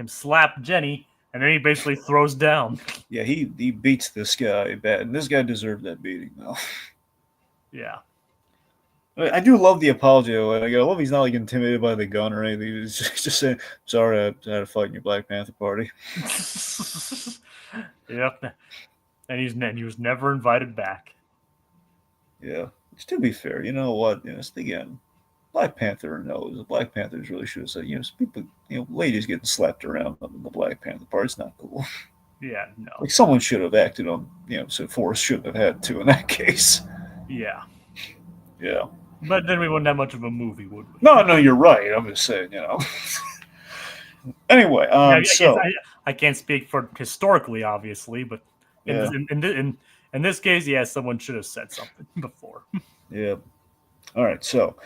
slap Jenny, and then he basically throws down. Yeah, he beats this guy bad, and this guy deserved that beating though. Yeah. I do love the apology. I love he's not like intimidated by the gun or anything. He's just saying, "Sorry, I had a fight in your Black Panther party." Yep. And he was never invited back. Yeah. Which, to be fair, you know what? Again, Black Panther knows. The Black Panthers really should have said, some people, ladies getting slapped around in the Black Panther party. It's not cool. Yeah, no. Like someone should have acted on, so Forrest shouldn't have had to in that case. Yeah. Yeah. But then we wouldn't have much of a movie, would we? No, you're right. I'm just saying, Anyway, I can't speak for historically, obviously, but in this case, yes, someone should have said something before. Yeah. All right, so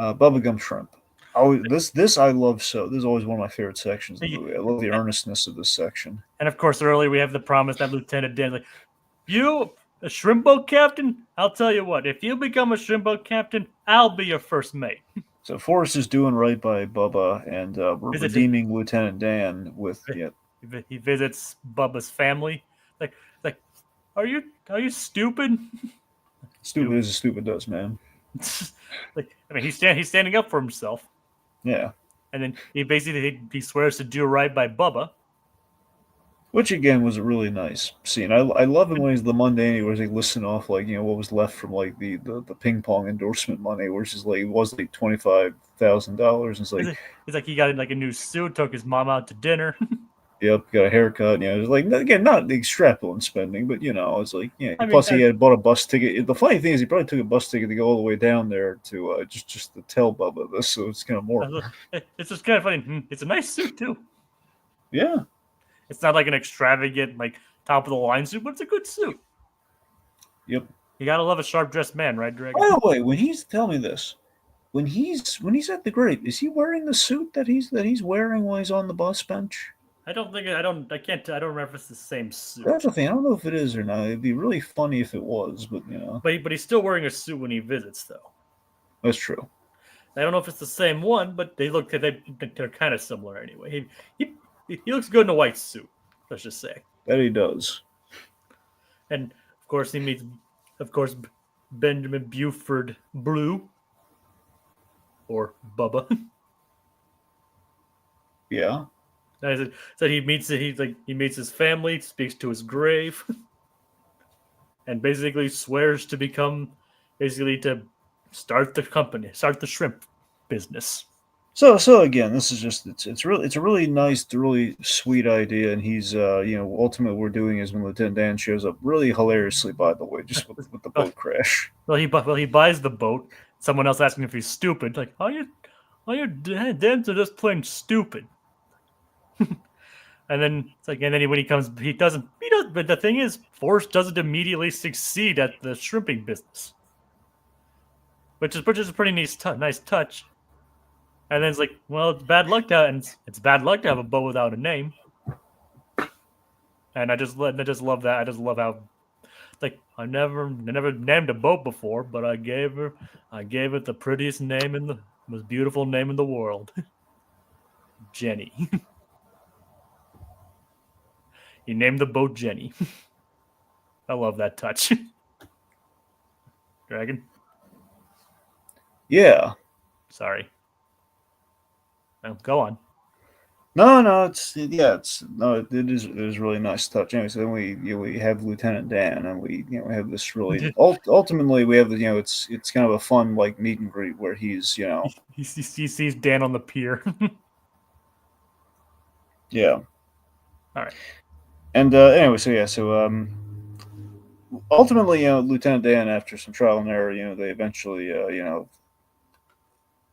Bubba Gump Shrimp. This I love so. This is always one of my favorite sections of the movie. I love the earnestness of this section. And of course, early we have the promise that Lieutenant Dan, like, you a shrimp boat captain? I'll tell you what. If you become a shrimp boat captain, I'll be your first mate. So Forrest is doing right by Bubba, and we're redeeming Lieutenant Dan with. He visits Bubba's family. Like, are you stupid? Stupid as a stupid does, man. He's standing up for himself. Yeah. And then he swears to do right by Bubba. Which again was a really nice scene. I love him when he's the mundanity where he's listing off what was left from the ping pong endorsement money, which is it was $25,000. It's like he's like he got a new suit, took his mom out to dinner. Yep, got a haircut. It's again not the extravagant spending, but it's like plus he had bought a bus ticket. The funny thing is he probably took a bus ticket to go all the way down there to just to tell Bubba this, so it's kind of more. It's just kind of funny. It's a nice suit too. Yeah. It's not like an extravagant, top of the line suit, but it's a good suit. Yep. You gotta love a sharp dressed man, right, Dragon? By the way, when he's telling me this, when he's at the grape, is he wearing the suit that he's wearing while he's on the bus bench? I don't can't. I don't remember if it's the same suit. That's the thing. I don't know if it is or not. It'd be really funny if it was, but you know, But he's still wearing a suit when he visits, though. that's true. I don't know if it's the same one, but they're kind of similar anyway. He looks good in a white suit. Let's just say. That he does. And of course he meets, of course, Benjamin Buford Blue, or Bubba. Yeah. So he meets his family, speaks to his grave, and basically swears to to start the company, start the shrimp business. So again, this is just it's a really nice, really sweet idea, and he's ultimately what we're doing is when Lieutenant Dan shows up, really hilariously, by the way, just with the boat crash. Well, he buys the boat. Someone else asking if he's stupid, like, all your dads are just plain stupid. And then when he comes, he doesn't. But the thing is, Forrest doesn't immediately succeed at the shrimping business, which is a pretty nice touch. And then it's like, well, it's bad luck to have a boat without a name. And I just love that. I just love how, like, I never named a boat before, but I gave it the prettiest name in the most beautiful name in the world, Jenny. He named the boat Jenny. I love that touch. Dragon? Yeah. Sorry. No, go on. No, it is a really nice touch. Anyway, so then we have Lieutenant Dan, and we have this really ultimately we have it's kind of a fun like meet and greet where he's he sees Dan on the pier. Yeah. All right. And anyway, ultimately, Lieutenant Dan, after some trial and error, they eventually,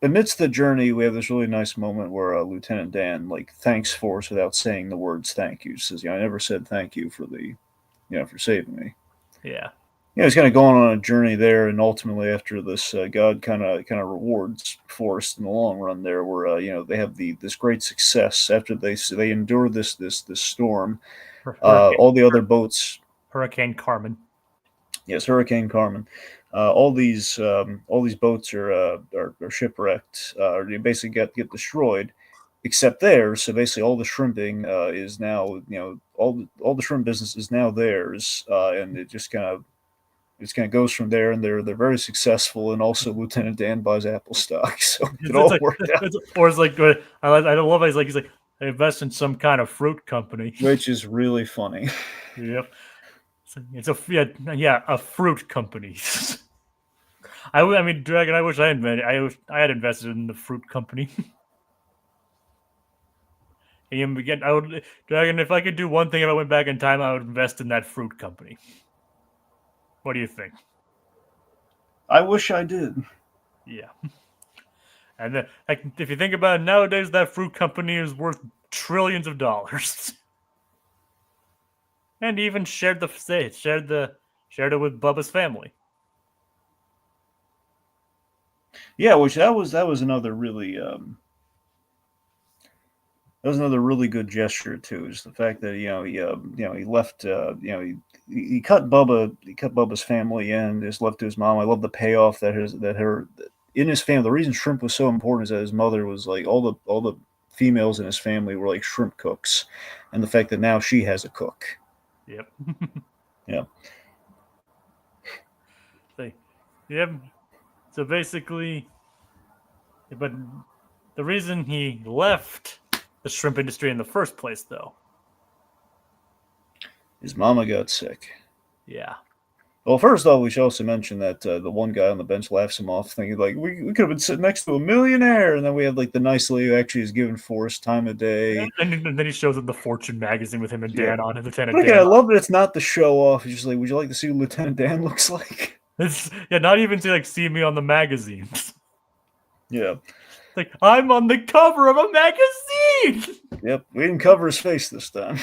amidst the journey, we have this really nice moment where Lieutenant Dan like thanks Forrest without saying the words "thank you." He says, "I never said thank you for for saving me." Yeah. He's kind of going on a journey there, and ultimately, after this, God kind of rewards Forrest in the long run. There, where they have this great success after they endure this storm. All the other boats. Hurricane Carmen. Yes, Hurricane Carmen. All these boats are shipwrecked, or they basically get destroyed, except theirs. So basically, all the shrimping is now all the shrimp business is now theirs, and it just kind of goes from there, and they're very successful. And also, Lieutenant Dan buys Apple stock, so it all worked out. Or it's like I love it. He's like I invest in some kind of fruit company, which is really funny. Yep. It's a fruit company. I mean, Dragon. I wish I had invested in the fruit company. And again, I would, Dragon. If I could do one thing, if I went back in time, I would invest in that fruit company. What do you think? I wish I did. Yeah. And then, if you think about it nowadays, that fruit company is worth trillions of dollars. And even shared it with Bubba's family. Yeah, which that was another really good gesture too. Is the fact that he left he cut Bubba's family and just left to his mom. I love the payoff that in his family. The reason shrimp was so important is that his mother was like all the females in his family were like shrimp cooks, and the fact that now she has a cook. Yep. Yeah. So basically, but the reason he left the shrimp industry in the first place, though, his mama got sick. Yeah. Well, first off, we should also mention that the one guy on the bench laughs him off, thinking like we could have been sitting next to a millionaire, and then we have like the nice lady who actually is giving Forrest time of day. And then he shows him the Fortune magazine with him and Dan on it, Lieutenant Dan. Dan. I love that it's not the show off. It's just like, would you like to see what Lieutenant Dan looks like? Not even to like see me on the magazines. Yeah. like, I'm on the cover of a magazine. Yep, we didn't cover his face this time.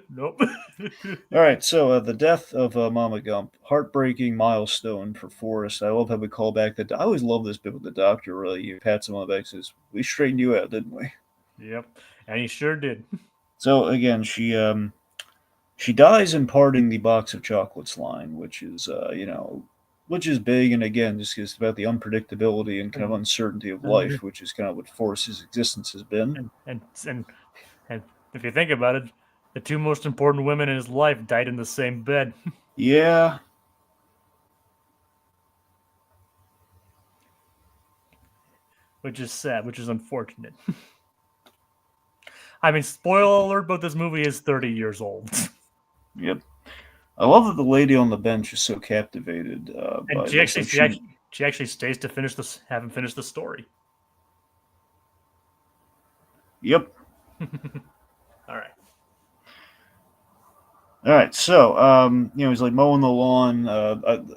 Nope. All right, so the death of Mama Gump, heartbreaking milestone for Forrest. I love how we call back I always love this bit with the doctor. Really, you pats him on the back, says, "We straightened you out, didn't we?" Yep, and he sure did. So again, she dies imparting the box of chocolates line, which is which is big, and again, just about the unpredictability and kind of uncertainty of life, which is kind of what Forrest's existence has been. And if you think about it, the two most important women in his life died in the same bed. Yeah. Which is sad, which is unfortunate. I mean, spoiler alert, but this movie is 30 years old. Yep. I love that the lady on the bench is so captivated and by she this. actually, she actually stays to finish this, haven't finished the story. Yep. All right. All right, so he's like mowing the lawn.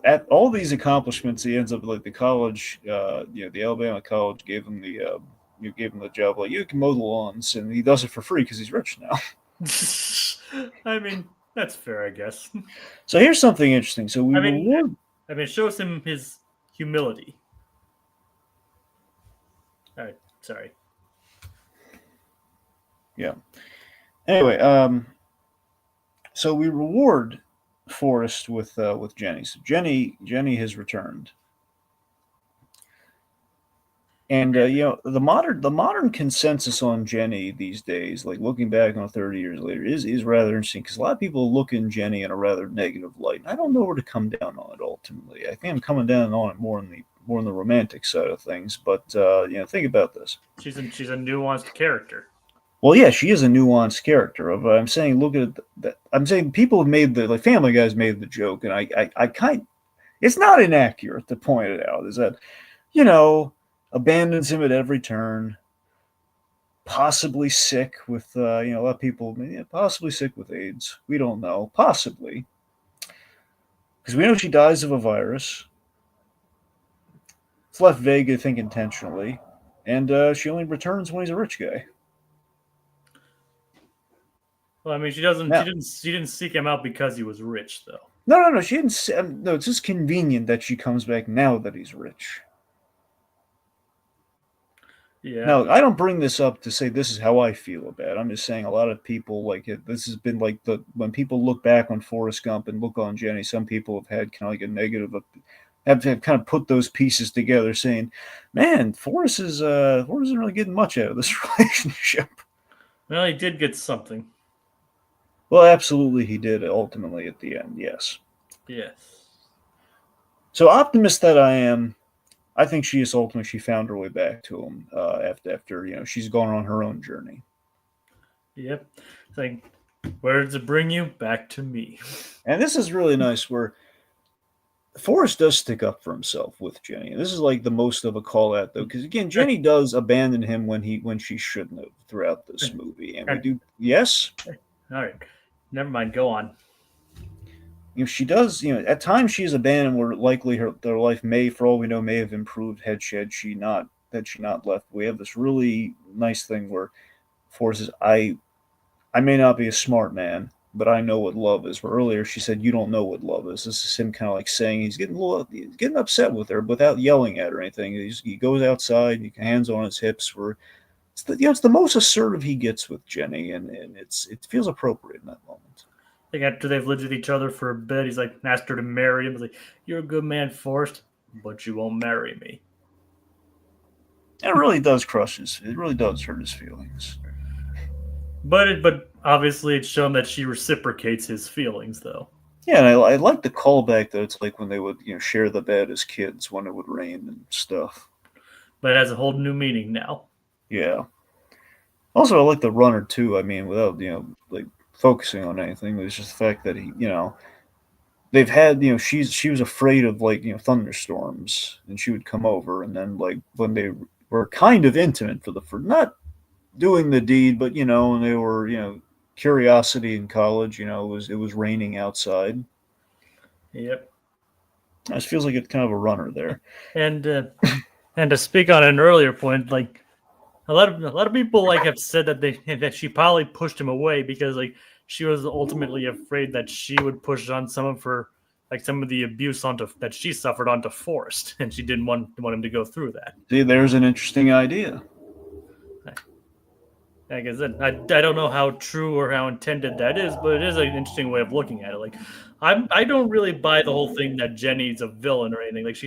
At all these accomplishments, he ends up like the college. The Alabama college gave him gave him the job. Like, you can mow the lawns, and he does it for free because he's rich now. I mean, that's fair, I guess. So here's something interesting. So it shows him his humility. All right, sorry. Yeah. Anyway, so we reward Forrest with Jenny. So Jenny has returned, and the modern consensus on Jenny these days, like looking back on 30 years later, is rather interesting because a lot of people look in Jenny in a rather negative light. And I don't know where to come down on it ultimately. I think I'm coming down on it more on the romantic side of things. But think about this. She's a nuanced character. Well, yeah, she is a nuanced character. I'm saying, look at that. I'm saying people have made Family Guy's made the joke, and I it's not inaccurate to point it out. Is that, abandons him at every turn, possibly sick with, a lot of people, possibly sick with AIDS. We don't know, possibly, because we know she dies of a virus. It's left vague, I think, intentionally, and she only returns when he's a rich guy. Well, I mean, she didn't seek him out because he was rich, though. No. She didn't. No, it's just convenient that she comes back now that he's rich. Yeah. Now, I don't bring this up to say this is how I feel about it. I'm just saying a lot of people like it. This has been like when people look back on Forrest Gump and look on Jenny, some people have had kind of like a negative, have kind of put those pieces together, saying, "Man, Forrest isn't really getting much out of this relationship." Well, he did get something. Well, absolutely, he did ultimately at the end. Yes. Yes. So optimist that I am, I think she found her way back to him after she's gone on her own journey. Yep. It's like, where does it bring you? Back to me. And this is really nice where Forrest does stick up for himself with Jenny. And this is like the most of a call out though, because again, Jenny does abandon him when she shouldn't have throughout this movie. And we do, yes. All right. Never mind. Go on. She does, at times she's abandoned where likely their life may, for all we know, may have improved had she not left. We have this really nice thing where Forrest says, I may not be a smart man, but I know what love is. Where earlier she said, you don't know what love is. This is him kind of like saying he's getting upset with her without yelling at her or anything. He goes outside, he hands on his hips where it's the most assertive he gets with Jenny, and it feels appropriate in that moment. I think after they've lived with each other for a bit, he's like asked her to marry him. He's like, "You're a good man, Forrest, but you won't marry me." And it really does crush it really does hurt his feelings. But obviously it's shown that she reciprocates his feelings, though. Yeah, and I like the callback though. It's like when they would share the bed as kids when it would rain and stuff. But it has a whole new meaning now. Yeah. Also, I like the runner too. I mean, without like focusing on anything, it's just the fact that he, they've had, she was afraid of like thunderstorms, and she would come over, and then like when they were kind of intimate for not doing the deed, but when they were curiosity in college, it was raining outside. Yep. It feels like it's kind of a runner there. And to speak on an earlier point, like a lot of people like have said that she probably pushed him away because like she was ultimately afraid that she would push on some of her like some of the abuse onto that she suffered onto Forrest, and she didn't want him to go through that. See, there's an interesting idea. Like I said, I don't know how true or how intended that is, but it is an interesting way of looking at it. Like, I don't really buy the whole thing that Jenny's a villain or anything. Like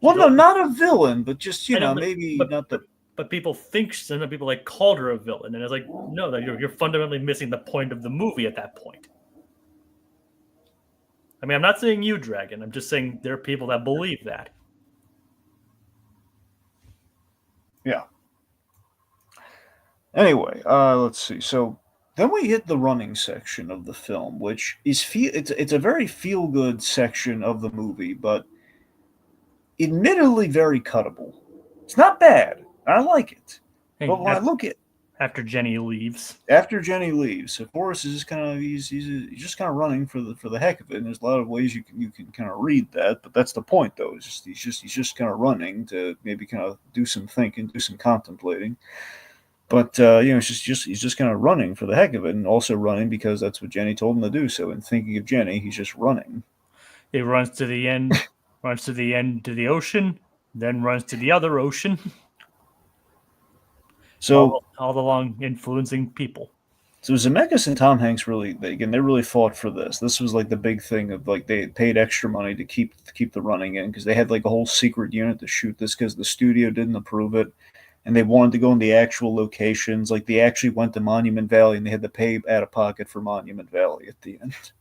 Well, she's no, always, not a villain, but just I know, maybe but not but the. but people think some people like called her a villain, and it's like no, that you're fundamentally missing the point of the movie at that point. I mean, I'm not saying you, Dragon. I'm just saying there are people that believe that. Yeah. Anyway, let's see. So then we hit the running section of the film, which is it's a very feel good section of the movie, but admittedly very cuttable. It's not bad. I like it, but And when I look at after Jenny leaves, after Jenny leaves, so Forrest is just kind of he's just kind of running for the heck of it. And there's a lot of ways you can kind of read that, but that's the point though. It's just he's just kind of running to maybe kind of do some thinking, do some contemplating. But it's just he's just kind of running for the heck of it, and also running because that's what Jenny told him to do. So, in thinking of Jenny, he's just running. he runs to the end, runs to the end to the ocean, then runs to the other ocean, So, all along influencing people. so Zemeckis and Tom Hanks really, they really fought for this. This was like the big thing of like they paid extra money to keep the running in because they had like a whole secret unit to shoot this because the studio didn't approve it, and they wanted to go in the actual locations. Like they actually went to Monument Valley, and they had to pay out of pocket for Monument Valley at the end.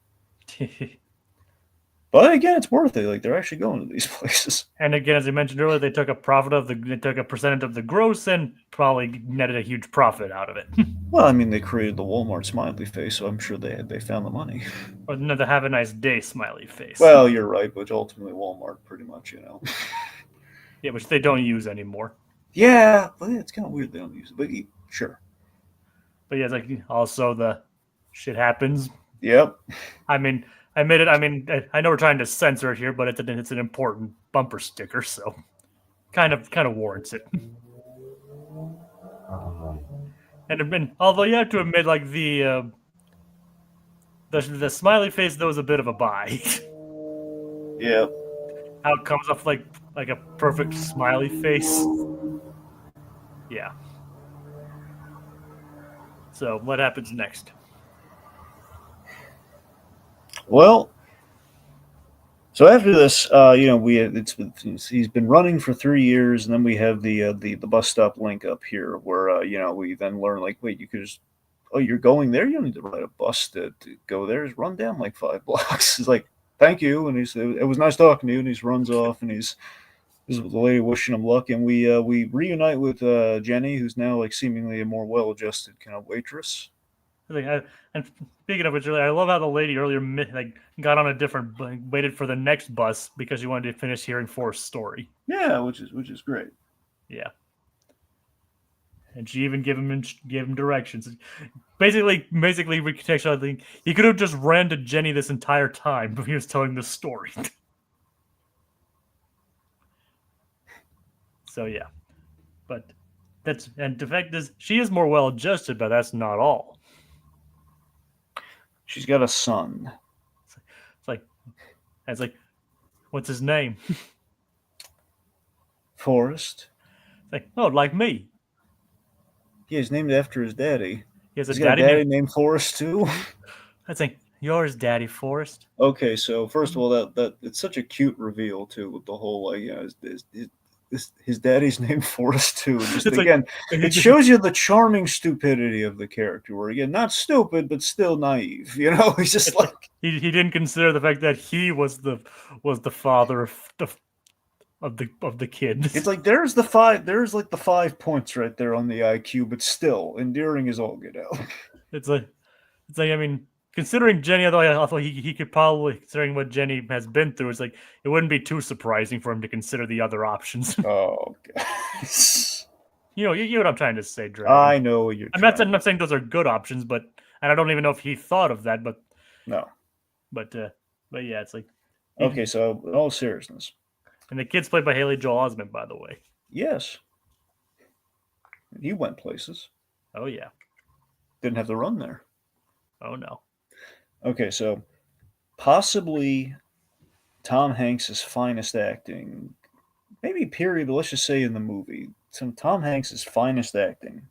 But again, it's worth it. Like they're actually going to these places. And again, as I mentioned earlier, they took a percentage of the gross and probably netted a huge profit out of it. Well, I mean, they created the Walmart smiley face, so I'm sure they found the money. Or no, to have a nice day smiley face. Well, you're right, but ultimately Walmart, pretty much. Yeah, which they don't use anymore. Yeah, but it's kind of weird they don't use it. But sure. But yeah, it's like also the shit happens. Yep. I mean, I admit it. I mean, I know we're trying to censor it here, but it's an important bumper sticker, so kind of warrants it. And although you have to admit, like the smiley face, though, is a bit of a buy. Yeah. How it comes off like a perfect smiley face. Yeah. So what happens next? Well, so after this, he's been running for 3 years, and then we have the bus stop link up here, where we then learn like, wait, you could just you're going there, you don't need to ride a bus to go there. Just run down like 5 blocks. He's like, thank you, and it was nice talking to you, and he runs off, and this is the lady wishing him luck, and we reunite with Jenny, who's now like seemingly a more well-adjusted kind of waitress. And speaking of which, I love how the lady earlier like got on a different, waited for the next bus because she wanted to finish hearing Forrest's story. Yeah, which is great. Yeah, and she even gave him directions. Basically, recontextualizing, he could have just ran to Jenny this entire time, but he was telling the story. So yeah, but and the fact is, she is more well adjusted, but that's not all. She's got a son. It's like, what's his name? Forrest. It's like, oh, like me. Yeah, he's named after his daddy. He has He's got a daddy named Forrest too. I think yours, Daddy Forrest. Okay, so first of all, that it's such a cute reveal too, with the whole like his daddy's named Forrest too. Just It's again, like, it shows you the charming stupidity of the character. Where again, not stupid but still naive. He's just like he didn't consider the fact that he was the father of the kid. It's like there's like the 5 points right there on the IQ, but still endearing as all get out. It's like I mean, considering Jenny, although he could probably, considering what Jenny has been through, it's like it wouldn't be too surprising for him to consider the other options. Oh, guys. You know what I'm trying to say, Dragon. I know what you're. I'm not saying those are good options, but and I don't even know if he thought of that, but no. But yeah, it's like okay. So in all seriousness, and the kid's played by Haley Joel Osment, by the way. Yes. He went places. Oh yeah. Didn't have to run there. Oh no. Okay, so possibly Tom Hanks's finest acting, maybe period, but let's just say in the movie, some Tom Hanks's finest acting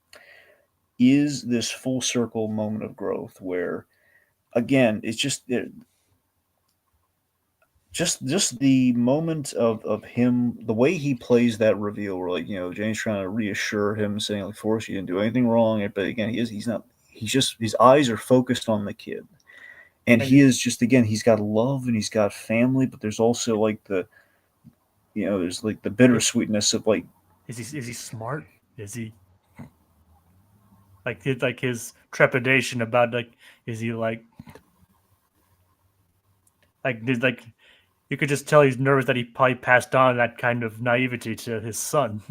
is this full circle moment of growth where, again, it's just the moment of him, the way he plays that reveal, where like Jane's trying to reassure him, saying like, "Forrest, you didn't do anything wrong," but again, he's not. He's just his eyes are focused on the kid, and And he is just again he's got love and he's got family, but there's also like there's like the bittersweetness of like is he smart? Is he like his trepidation about like is he like you could just tell he's nervous that he probably passed on that kind of naivety to his son,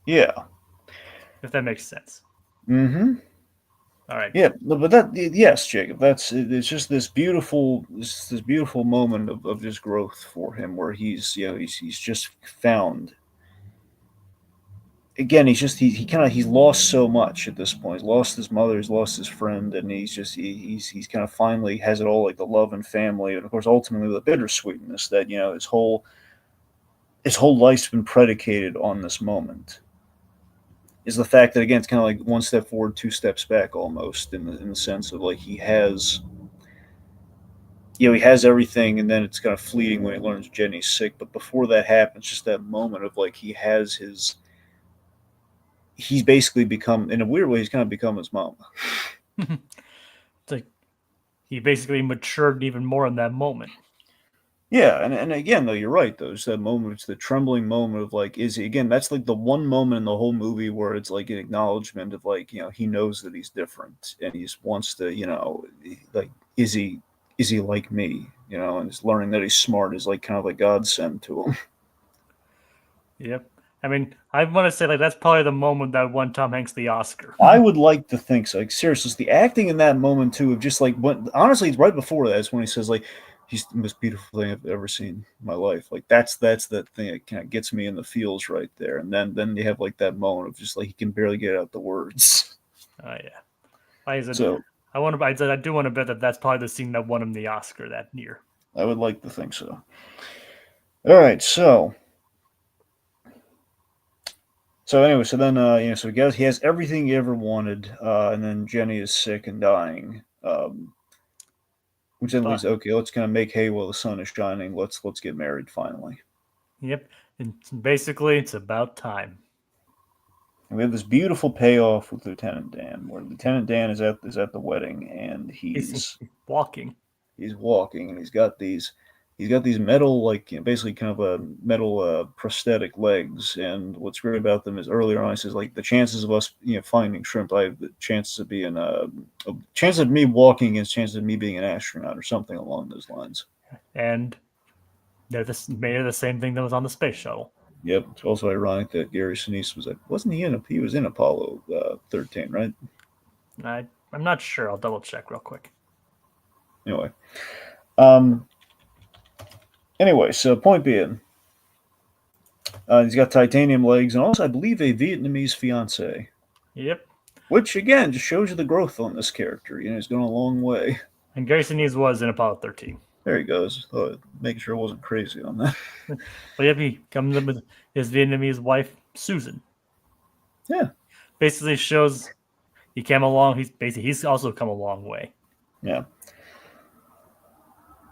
yeah. if that makes sense. Mm-hmm. All right. Yeah, but that yes, Jacob. It's just this beautiful moment of just growth for him, where he's just found again. He kind of he's lost so much at this point. He's lost his mother, he's lost his friend, and he's kind of finally has it all, like the love and family, and of course ultimately the bittersweetness that his whole life's been predicated on this moment. Is the fact that again it's kind of like one step forward, two steps back, almost in the sense of like he has everything, and then it's kind of fleeting when he learns Jenny's sick. But before that happens, just that moment of like he's basically become, in a weird way, he's kind of become his mom. It's like he basically matured even more in that moment. Yeah, and again though, you're right though. It's that moment, it's the trembling moment of like, is he again? That's like the one moment in the whole movie where it's like an acknowledgement of like he knows that he's different and he wants to like is he like me, and he's learning that he's smart is like kind of like God sent to him. Yep. I mean, I want to say like that's probably the moment that won Tom Hanks the Oscar. I would like to think so. Like seriously, the acting in that moment too of just like when honestly, it's right before that is when he says like he's the most beautiful thing I've ever seen in my life. Like that's the thing that kind of gets me in the feels right there. And then you have like that moment of just like he can barely get out the words. Oh yeah. I said So I said I do want to bet that that's probably the scene that won him the Oscar that year. I would like to think so. All right, so anyway, so then so he has everything he ever wanted, and then Jenny is sick and dying. Which then leads, But okay, let's kind of make hay while the sun is shining. Let's get married finally. yep. And basically it's about time. And we have this beautiful payoff with Lieutenant Dan, where Lieutenant Dan is at the wedding, and He's he's walking. he's walking, and he's got these metal, like basically kind of a metal prosthetic legs. And what's great about them is earlier on he says like the chances of us finding shrimp, I have the chances of being a chance of me walking is chances of me being an astronaut or something along those lines. And made the same thing that was on the space shuttle. Yep. It's also ironic that Gary Sinise wasn't he was in Apollo 13, right? I'm not sure. I'll double check real quick. Anyway. Um. Anyway, so point being, he's got titanium legs and also, I believe, a Vietnamese fiance, Yep. which again just shows you the growth on this character. He's gone a long way. And Gary Sinise was in Apollo 13. There he goes. Making sure I wasn't crazy on that. But yep, he comes in with his Vietnamese wife, Susan. Yeah. Basically shows he came along. He's also come a long way. Yeah.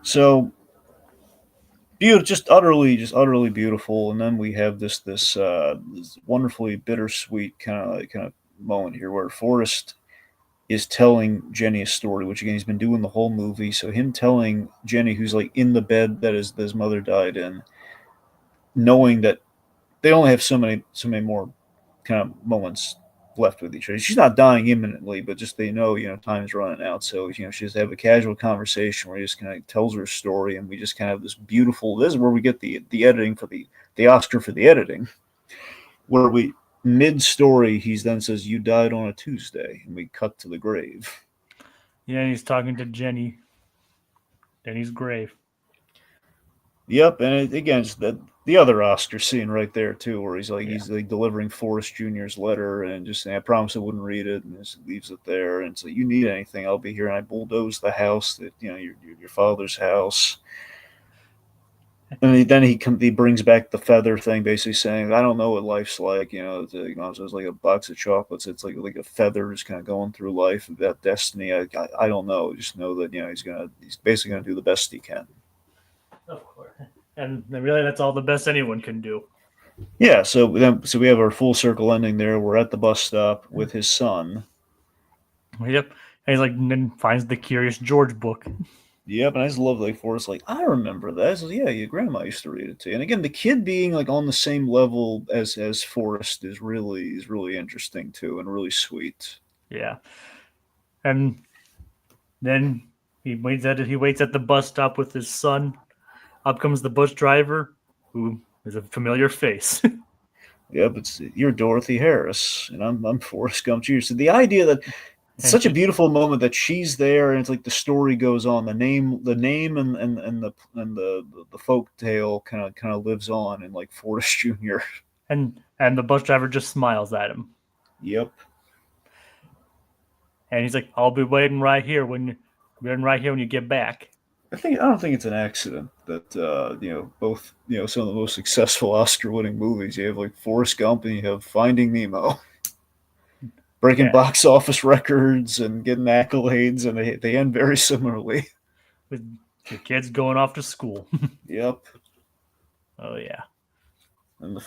So beautiful, just utterly beautiful. And then we have this wonderfully bittersweet kind of moment here where Forrest is telling Jenny a story, which again he's been doing the whole movie. So him telling Jenny, who's like in the bed that his mother died in, knowing that they only have so many more kind of moments left with each other. She's not dying imminently, but just they know time is running out. So she just have a casual conversation where he just kind of tells her story, and we just kind of have this beautiful. This is where we get the editing for the Oscar for the editing, where we mid story he then says you died on a Tuesday, and we cut to the grave. Yeah, and he's talking to Jenny's grave. Yep, and again, it's the other Oscar scene right there too, where he's Yeah. like delivering Forrest Jr.'s letter and just saying, "I promise I wouldn't read it," and just leaves it there. And so, you need anything, I'll be here. And I bulldoze the house that your father's house. And he brings back the feather thing, basically saying, "I don't know what life's like. So it's like a box of chocolates. It's like a feather just kind of going through life. That destiny. I don't know. Just know that he's basically gonna do the best he can." Of course. And really, that's all the best anyone can do. Yeah. So we have our full circle ending there. We're at the bus stop with his son. Yep. And he's like, and then finds the Curious George book. Yep, and I just love like Forrest. Like, I remember that. So, yeah, your grandma used to read it to you. And again, the kid being like on the same level as Forrest is really interesting too, and really sweet. Yeah. And then he waits at the bus stop with his son. Up comes the bus driver, who is a familiar face. Yep, you're Dorothy Harris, and I'm Forrest Gump Jr. So the idea that it's And such a she, beautiful moment that she's there, and it's like the story goes on. The name, and the folk tale kind of lives on in like Forrest Jr. and the bus driver just smiles at him. Yep. And he's like, "I'll be waiting right here when you get back." I don't think it's an accident that both some of the most successful Oscar-winning movies. You have like Forrest Gump and you have Finding Nemo, breaking Yeah. box office records and getting accolades, and they end very similarly. With the kids going off to school. Yep. Oh yeah. And the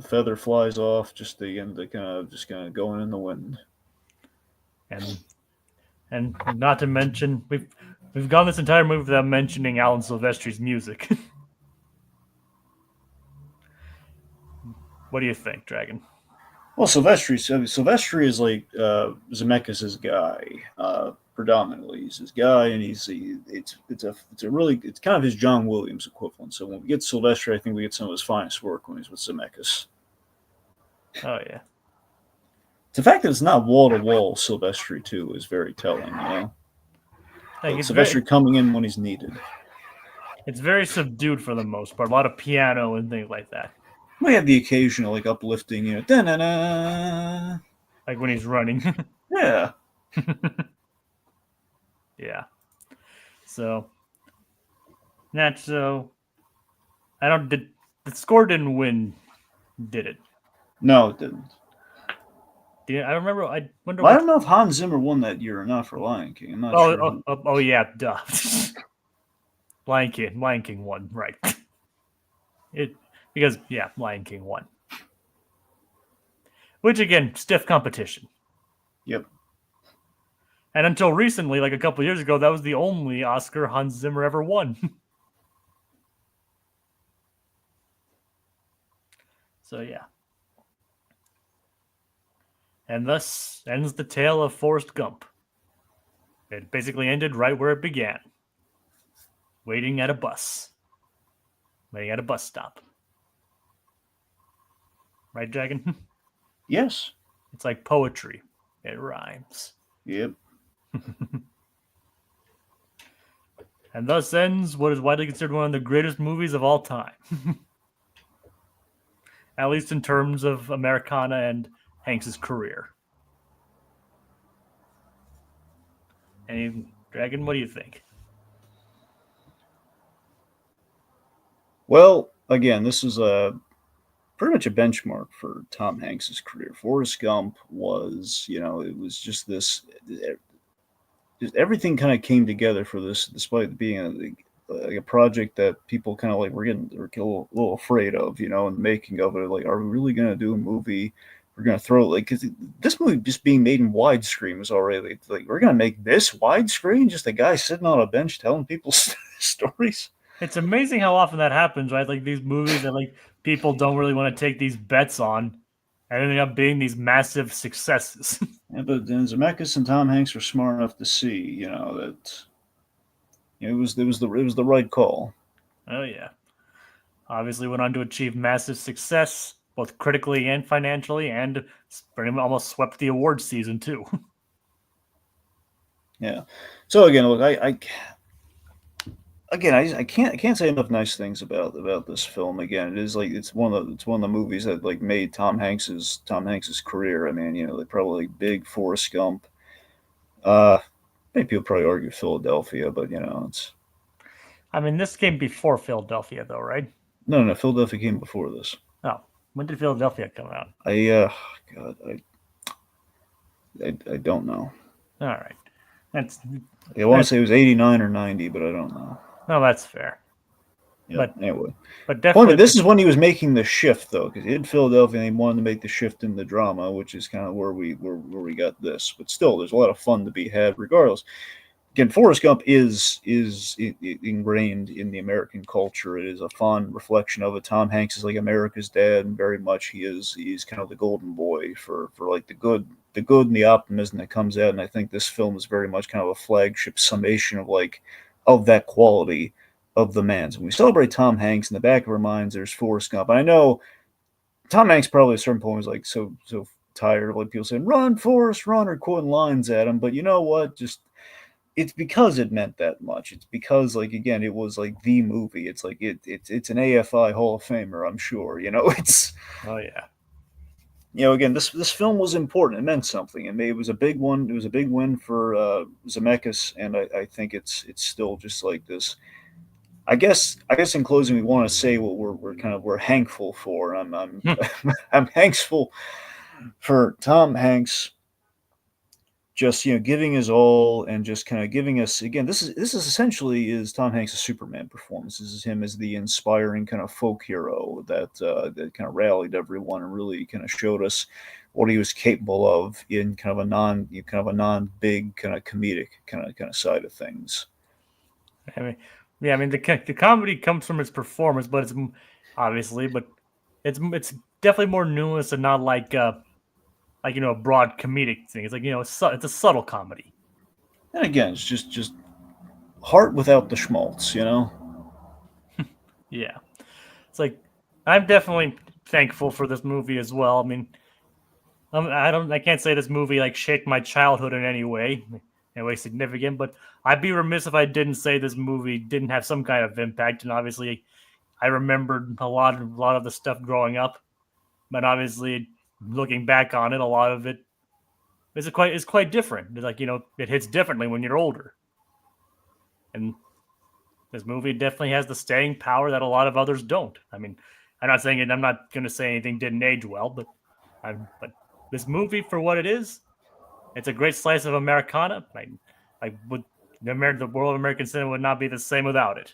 feather flies off just the end, just kind of going in the wind. And not to mention we've gone this entire movie without mentioning Alan Silvestri's music. What do you think, Dragon? Well, Silvestri is like Zemeckis' guy. Predominantly, he's his guy, and it's kind of his John Williams equivalent. So when we get Silvestri, I think we get some of his finest work when he's with Zemeckis. Oh yeah. The fact that it's not wall to wall Silvestri too is very telling. Like Silvestri coming in when he's needed. it's very subdued for the most part. A lot of piano and things like that. We have the occasional like uplifting, da-na-na. Like when he's running. Yeah. Yeah. So that's so I don't did the score didn't win, did it? No, it didn't. I remember. I wonder. Well, I don't know if Hans Zimmer won that year or not for Lion King. I'm not sure. Oh yeah, duh. Lion King won, right? Because Lion King won. Which again, stiff competition. Yep. And until recently, like a couple years ago, that was the only Oscar Hans Zimmer ever won. So yeah. And thus ends the tale of Forrest Gump. It basically ended right where it began. Waiting at a bus stop. Right, Dragon? Yes. It's like poetry. It rhymes. Yep. And thus ends what is widely considered one of the greatest movies of all time. At least in terms of Americana and Hanks's career. And Dragon, what do you think? Well, again, this is pretty much a benchmark for Tom Hanks's career. Forrest Gump was, it was just this. Just everything kind of came together for this, despite being a project that people kind of like were a little afraid of, in the making of it. Like, are we really going to do a movie? We're going to throw like, because this movie just being made in widescreen was already like, we're going to make this widescreen, just a guy sitting on a bench telling people stories. It's amazing how often that happens, right? Like these movies that like people don't really want to take these bets on, and ending up being these massive successes. Yeah, but then Zemeckis and Tom Hanks were smart enough to see, that it was the right call. Oh yeah. Obviously went on to achieve massive success, both critically and financially, and almost swept the awards season too. Yeah. So again, look, again, I can't say enough nice things about this film. Again, it is like it's one of the movies that like made Tom Hanks's career. I mean, you know, they probably like big Forrest Gump. Uh, Maybe people probably argue Philadelphia, but you know, it's I mean, this came before Philadelphia, though, right? no, Philadelphia came before this. Oh, when did Philadelphia come out? I God, I don't know. All right, that's I want to say it was 89 or 90, but I don't know. no, that's fair. Yeah. But Anyway, but point of definitely, this is when he was making the shift though, because he did Philadelphia and he wanted to make the shift in the drama, which is kind of where we got this. But still, there's a lot of fun to be had regardless. Again, Forrest Gump is ingrained in the American culture. It is a fond reflection of it. Tom Hanks is like America's dad, and very much he's kind of the golden boy for like the good and the optimism that comes out. And I think this film is very much kind of a flagship summation of like of that quality of the man. So when we celebrate Tom Hanks, in the back of our minds, there's Forrest Gump. And I know Tom Hanks probably at a certain point was like so tired of like people saying "Run, Forrest, run" or quoting lines at him. But you know what? Just it's because it meant that much. It's because like again, it was like the movie. It's like it's an AFI Hall of Famer. I'm sure. You know, it's oh yeah, you know again this film was important. It meant something. It was a big one. It was a big win for Zemeckis, and I think it's still just like this. I guess in closing, we want to say what we're thankful for. Hmm. I'm thankful for Tom Hanks just you know giving his all and just kind of giving us again this is essentially is Tom Hanks' Superman performance. This is him as the inspiring kind of folk hero that kind of rallied everyone and really kind of showed us what he was capable of in kind of a non big kind of comedic kind of side of things. I mean, yeah, I mean the comedy comes from his performance, but obviously, but it's definitely more nuanced and not like a broad comedic thing. It's like it's a subtle comedy. And again, it's just heart without the schmaltz, you know. Yeah, it's like I'm definitely thankful for this movie as well. I mean, I can't say this movie like shaped my childhood in any way significant, but I'd be remiss if I didn't say this movie didn't have some kind of impact. And obviously, I remembered a lot of the stuff growing up, but obviously, looking back on it, a lot of it is quite different. Like it hits differently when you're older, and this movie definitely has the staying power that a lot of others don't. I mean, I'm not saying it. I'm not going to say anything didn't age well, but this movie for what it is, it's a great slice of Americana. I would the world of American cinema would not be the same without it.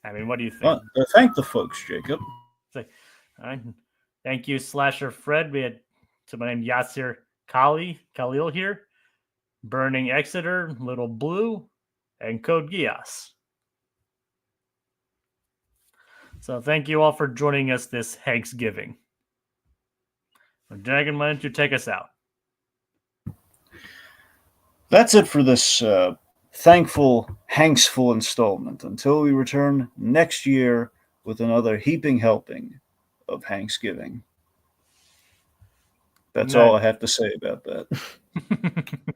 I mean, what do you think? Thank the folks, Jacob. It's like, all right, thank you, Slasher Fred. We had someone named Yasser Khalil here, Burning Exeter, Little Blue, and Code Geass. So thank you all for joining us this Thanksgiving. Dragon, why don't you take us out? That's it for this thankful, Hanksful installment. Until we return next year with another heaping helping of Thanksgiving. That's all I have to say about that.